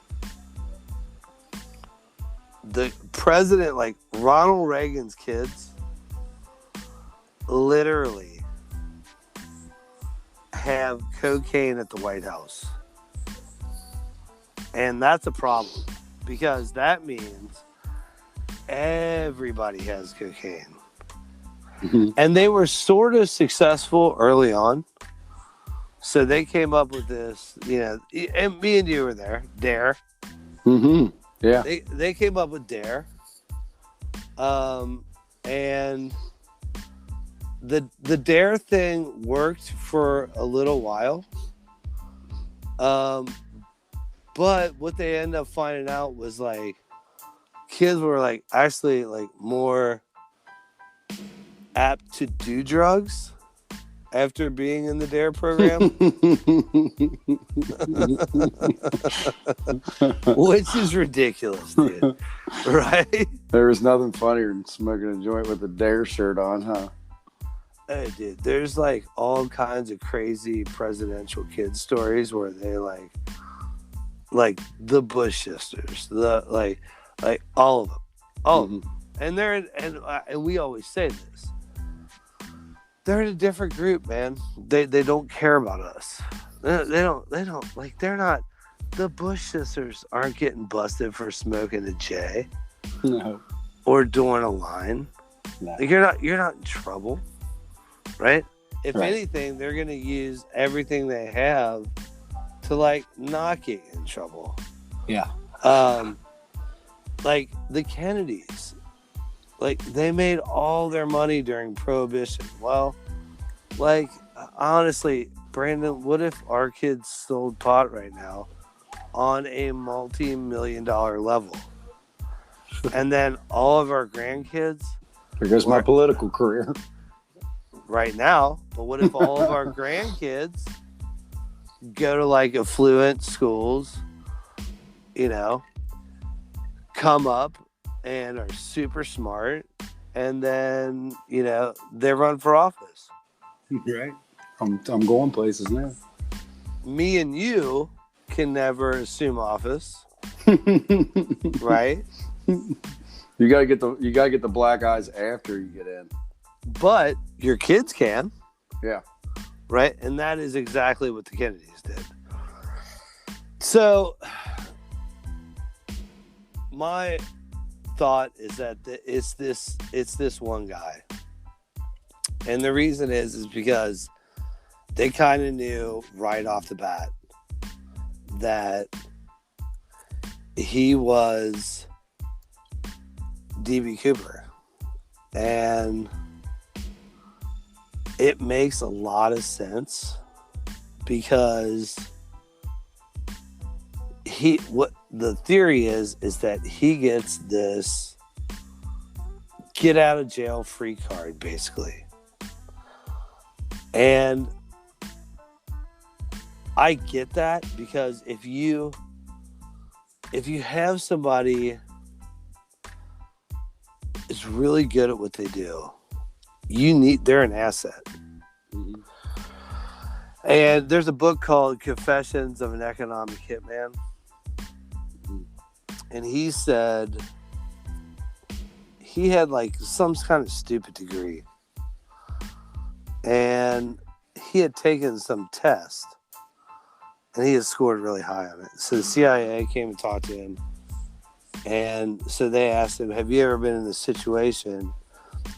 The president, like Ronald Reagan's kids, literally have cocaine at the White House. And that's a problem, because that means everybody has cocaine. And they were sort of successful early on. So they came up with this, and me and you were there, DARE. Yeah. They came up with DARE. And the DARE thing worked for a little while. But what they ended up finding out was like kids were like actually like more apt to do drugs after being in the DARE program. Which is ridiculous, dude. Right? There was nothing funnier than smoking a joint with a DARE shirt on, huh? Hey, dude, there's like all kinds of crazy presidential kid stories where they like the Bush sisters, like all of them, and and we always say this. They're in a different group, man. They don't care about us. They don't like. They're not. The Bush sisters aren't getting busted for smoking a J. No. Or doing a line. No. Like you're not in trouble, right? If anything, they're gonna use everything they have to like not get in trouble. Yeah. Like the Kennedys. Like, they made all their money during Prohibition. Well, like, honestly, Brandon, what if our kids sold pot right now on a multi-million-dollar level? And then all of our grandkids... There goes my political career. Right now. But what if all of our grandkids go to, like, affluent schools, come up and are super smart and then they run for office. Right. I'm going places now. Me and you can never assume office, right? You gotta get the black eyes after you get in. But your kids can. Yeah. Right? And that is exactly what the Kennedys did. So my thought is that it's this one guy. And the reason is because they kind of knew right off the bat that he was DB Cooper. And it makes a lot of sense because what the theory is that he gets this get out of jail free card, basically. And I get that because if you have somebody is really good at what they do, they're an asset. Mm-hmm. And there's a book called Confessions of an Economic Hitman. And he said he had like some kind of stupid degree. And he had taken some test. And he had scored really high on it. So the CIA came and talked to him. And so they asked him, have you ever been in a situation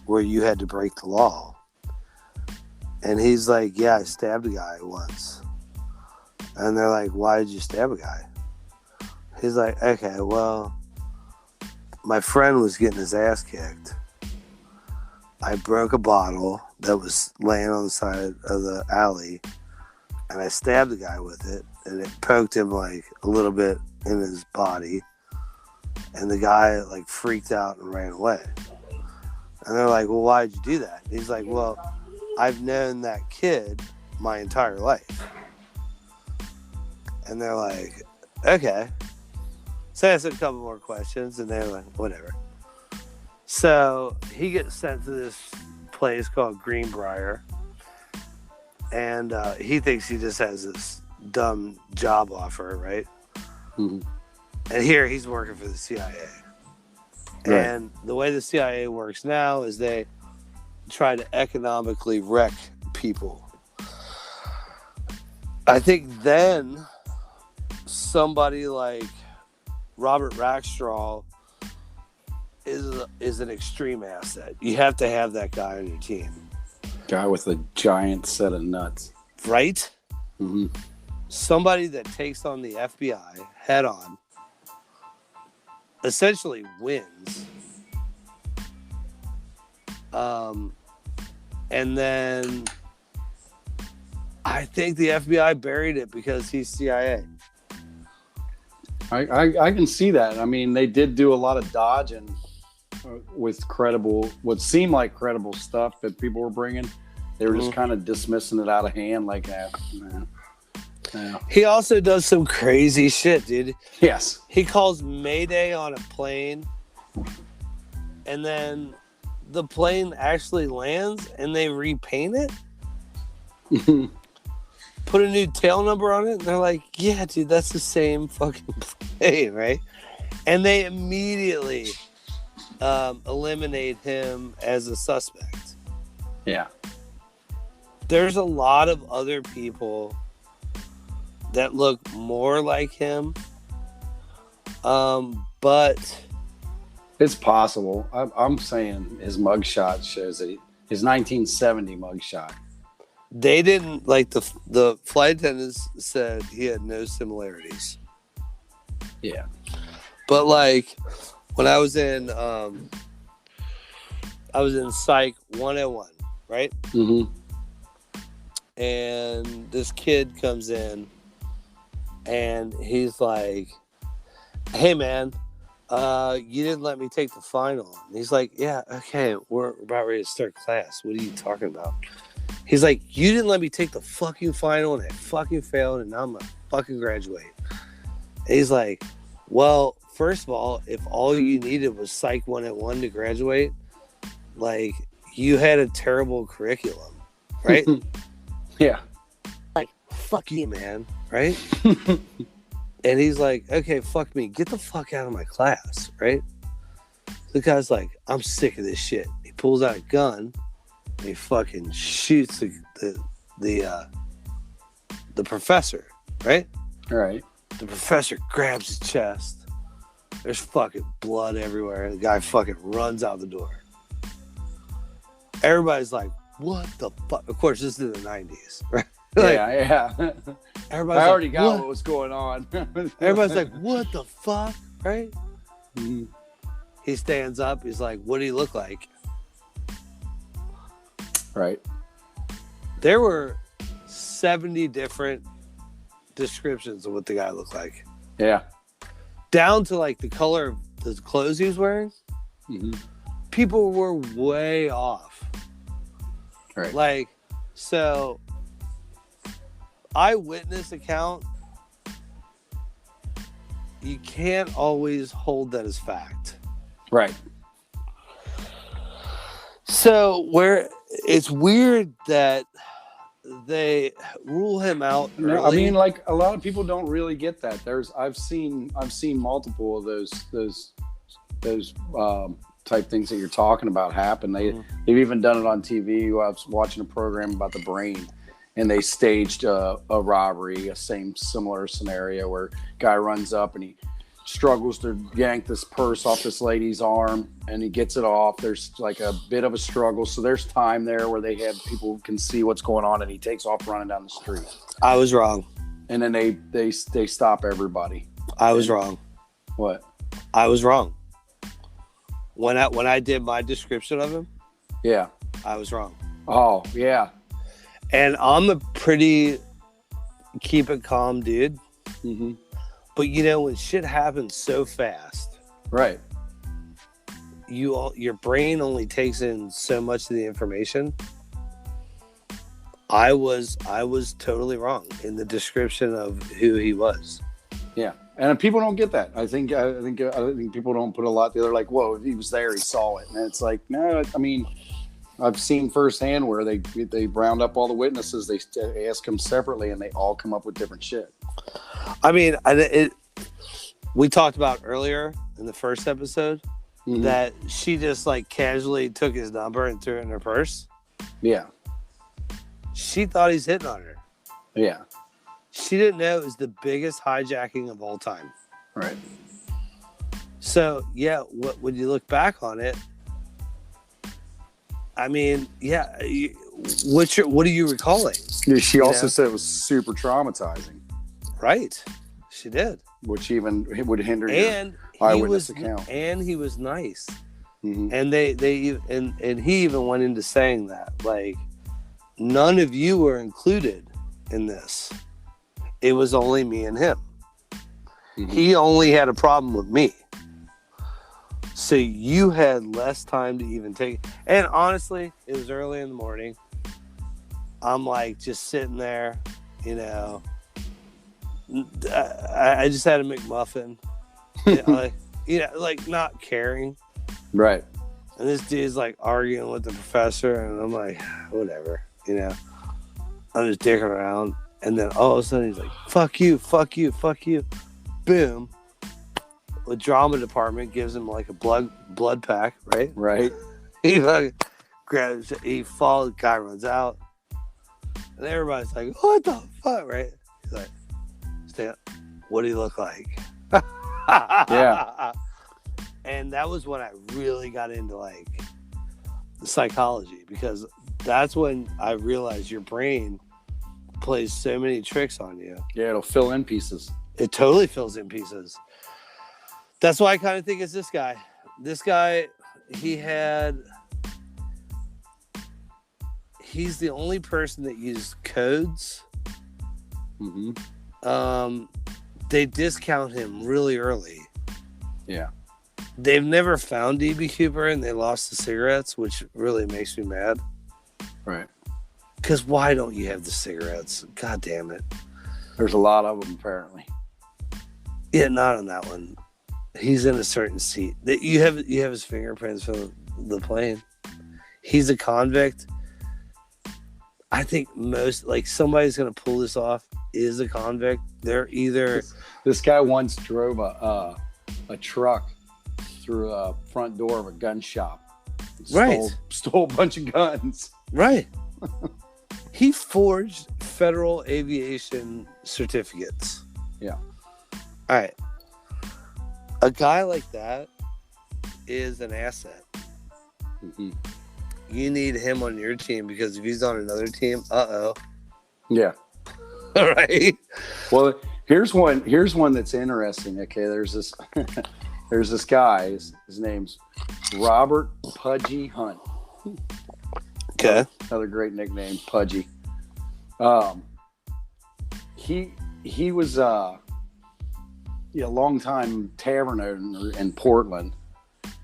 where you had to break the law? And he's like, yeah, I stabbed a guy once. And they're like, why did you stab a guy? He's like, okay, well, my friend was getting his ass kicked. I broke a bottle that was laying on the side of the alley, and I stabbed the guy with it, and it poked him like a little bit in his body, and the guy like freaked out and ran away. And they're like, well, why did you do that? And he's like, well, I've known that kid my entire life. And they're like, okay. So I asked a couple more questions, and they're like, whatever. So he gets sent to this place called Greenbrier, and he thinks he just has this dumb job offer, right? Mm-hmm. And here he's working for the CIA. Right. And the way the CIA works now is they try to economically wreck people. I think then somebody like Robert Rackstraw is an extreme asset. You have to have that guy on your team. Guy with a giant set of nuts. Right? Mm-hmm. Somebody that takes on the FBI head on, essentially wins. And then I think the FBI buried it because he's CIA. I can see that. I mean, they did do a lot of dodging with what seemed like credible stuff that people were bringing. They were just kind of dismissing it out of hand like that. Yeah. He also does some crazy shit, dude. Yes. He calls Mayday on a plane, and then the plane actually lands, and they repaint it. Put a new tail number on it, and they're like, yeah, dude, that's the same fucking plane, right? And they immediately eliminate him as a suspect. Yeah. There's a lot of other people that look more like him, but it's possible. I'm saying his mugshot shows that his 1970 mugshot. They didn't like the flight attendants said he had no similarities. Yeah, but like when I was in Psych 101, right? Mm-hmm. And this kid comes in, and he's like, "Hey, man, you didn't let me take the final." And he's like, "Yeah, okay, we're about ready to start class. What are you talking about?" He's like, "You didn't let me take the fucking final, and I fucking failed, and now I'm gonna fucking graduate." And he's like, "Well, first of all, if all you needed was Psych 101 to graduate, like, you had a terrible curriculum, right? Yeah. Like, fuck you, man, right? And he's like, okay, fuck me. Get the fuck out of my class, right? The guy's like, I'm sick of this shit. He pulls out a gun and he fucking shoots the professor, right? All right. The professor grabs his chest. There's fucking blood everywhere. The guy fucking runs out the door. Everybody's like, what the fuck? Of course, this is in the 90s, right? Like, yeah. Everybody's I already like, got what was going on. Everybody's like, what the fuck, right? Mm-hmm. He stands up. He's like, what do he look like? Right. There were 70 different descriptions of what the guy looked like. Yeah. Down to like the color of the clothes he was wearing. Mm-hmm. People were way off. Right. Like, so eyewitness account, you can't always hold that as fact. Right. So where it's weird that they rule him out early. No, I mean, like, a lot of people don't really get that. I've seen multiple of those type things that you're talking about happen. They've even done it on TV. I was watching a program about the brain, and they staged a robbery, a similar scenario where guy runs up and he struggles to yank this purse off this lady's arm, and he gets it off. There's like a bit of a struggle, so there's time there where they have people can see what's going on, and he takes off running down the street. I was wrong. And then they stop everybody. I was wrong. What? I was wrong. When I did my description of him, Yeah. I was wrong. Oh, yeah. And I'm a pretty keep it calm dude. Mm-hmm. But you know, when shit happens so fast, Right. your brain only takes in so much of the information. I was totally wrong in the description of who he was. Yeah. And people don't get that. I think people don't put a lot together. Like, whoa, he was there, he saw it, and it's like, no. I mean, I've seen firsthand where they round up all the witnesses, they ask them separately, and they all come up with different shit. I mean, we talked about earlier in the first episode that she just like casually took his number and threw it in her purse. Yeah. She thought he's hitting on her. Yeah. She didn't know it was the biggest hijacking of all time. Right. So, yeah, when you look back on it, I mean, yeah, what are you recalling? She also said it was super traumatizing. Right. She did. Which even would hinder and your eyewitness account. And he was nice. Mm-hmm. And he even went into saying that, like, none of you were included in this. It was only me and him. Mm-hmm. He only had a problem with me. So you had less time to even take. And honestly, it was early in the morning. I'm like just sitting there, you know. I just had a McMuffin, like not caring. Right. And this dude's like arguing with the professor, and I'm like, whatever, you know. I'm just dicking around, and then all of a sudden he's like, "Fuck you, fuck you, fuck you!" Boom. The drama department gives him like a blood pack, right? Right. He fucking grabs, he falls, the guy runs out, and everybody's like, "What the fuck?" Right? He's like, "Stand. What do you look like?" Yeah. And that was when I really got into like the psychology, because that's when I realized your brain plays so many tricks on you. Yeah, it'll fill in pieces. It totally fills in pieces. That's why I kind of think it's this guy. This guy, he's the only person that used codes. Mm-hmm. They discount him really early. Yeah. They've never found DB Cooper, and they lost the cigarettes, which really makes me mad. Right. Because why don't you have the cigarettes? God damn it. There's a lot of them, apparently. Yeah, not on that one. He's in a certain seat. You have his fingerprints from the plane. he's a convict. I think most, like, somebody's going to pull this off is a convict. They're either... This guy once drove a truck through a front door of a gun shop. Stole a bunch of guns. Right. He forged federal aviation certificates. Yeah. All right. A guy like that is an asset. Mm-hmm. You need him on your team, because if he's on another team, Yeah. All right. Well, here's one that's interesting. Okay, there's this guy. His name's Robert Pudgy Hunt. Okay. Another great nickname, Pudgy. He was a long-time tavern owner in Portland.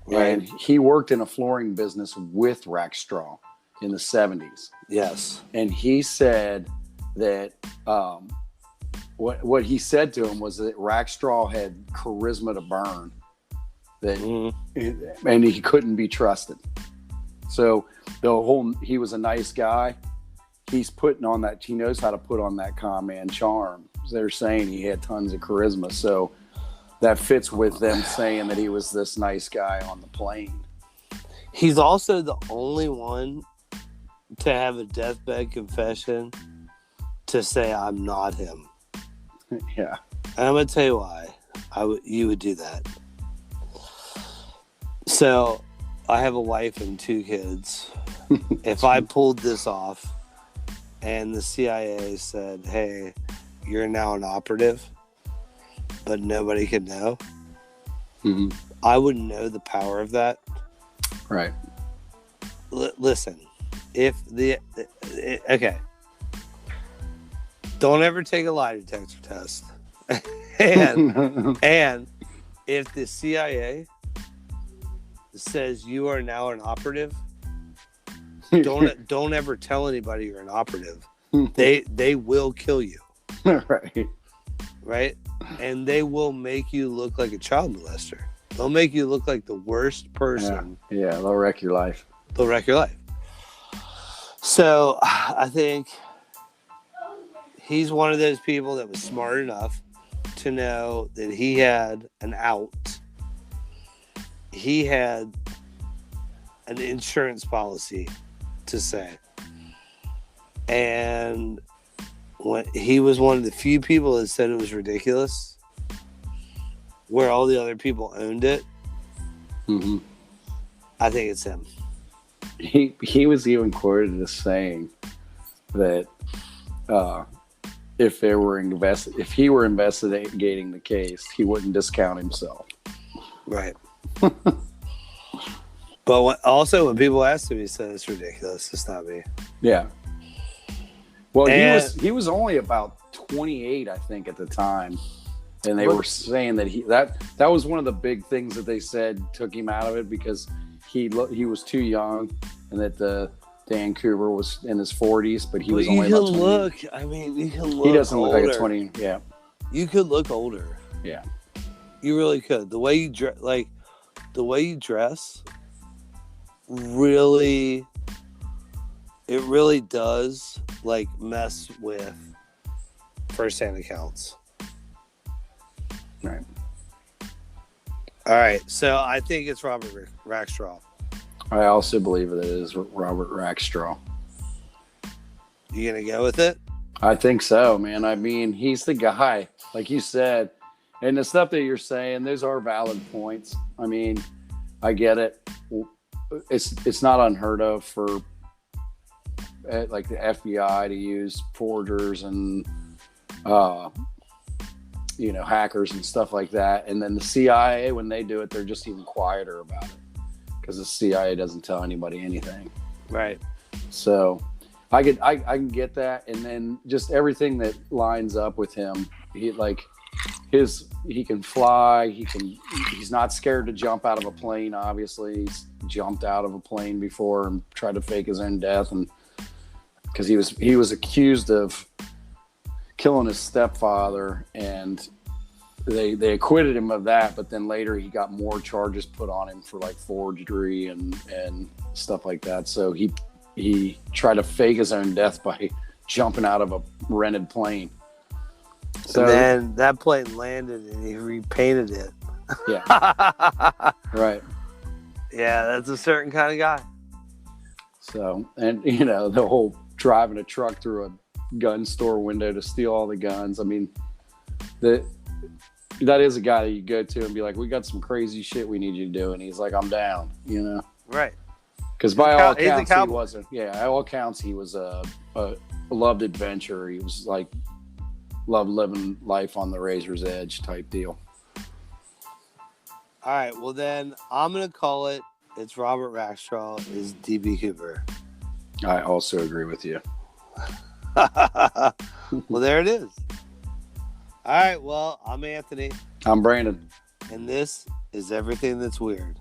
Right. And he worked in a flooring business with Rackstraw in the 70s. Yes. And he said that what he said to him was that Rackstraw had charisma to burn, and he couldn't be trusted. So he was a nice guy. He's putting on that. He knows how to put on that calm man charm. They're saying he had tons of charisma. So that fits with them saying that he was this nice guy on the plane. He's also the only one to have a deathbed confession to say, I'm not him. Yeah. And I'm going to tell you why you would do that. So, I have a wife and 2 kids. If I pulled this off and the CIA said, hey, you're now an operative, but nobody could know, I wouldn't know the power of that. Right. Listen, okay, don't ever take a lie detector test. and if the CIA says you are now an operative, don't ever tell anybody you're an operative. They will kill you. Right? And they will make you look like a child molester. They'll make you look like the worst person. Yeah, they'll wreck your life. They'll wreck your life. So I think he's one of those people that was smart enough to know that he had an out. He had an insurance policy to say. And when he was one of the few people that said it was ridiculous, where all the other people owned it. I think it's him. He was even quoted as saying that if he were investigating the case, he wouldn't discount himself. Right. But when people asked him, he said it's ridiculous. It's not me. Yeah. Well, he was only about 28, I think, at the time, and they were saying that that was one of the big things that they said took him out of it, because he was too young, and that Dan Cooper was in his 40s, but he was only about 20. You can look. He doesn't older. look like a 20. Yeah. You could look older. Yeah. You really could. The way you dress, really, it really does mess with first-hand accounts. Right. All right. So I think it's Robert Rackstraw. I also believe that it is Robert Rackstraw. You gonna go with it? I think so, man. I mean, he's the guy, like you said, and the stuff that you're saying, those are valid points. I mean, I get it. It's not unheard of for the FBI to use forgers and hackers and stuff like that, and then the CIA, when they do it, they're just even quieter about it, because the CIA doesn't tell anybody anything. Right. So I can get that, and then just everything that lines up with him. He can fly. He's not scared to jump out of a plane. Obviously, he's jumped out of a plane before and tried to fake his own death, and because he was accused of killing his stepfather, and they acquitted him of that, but then later he got more charges put on him for like forgery and stuff like that. So he tried to fake his own death by jumping out of a rented plane. So and then that plane landed and he repainted it. Yeah. Right. Yeah, that's a certain kind of guy. So, and you know, the whole driving a truck through a gun store window to steal all the guns. I mean, that is a guy that you go to and be like, we got some crazy shit we need you to do. And he's like, I'm down, you know? Right. Because by all accounts, he wasn't. Yeah, by all accounts, he was a loved adventure. He was like, loved living life on the razor's edge type deal. All right, well then I'm gonna call it. It's Robert Rackstraw is DB Cooper. I also agree with you. Well, there it is. All right, well, I'm Anthony. I'm Brandon. And this is Everything That's Weird.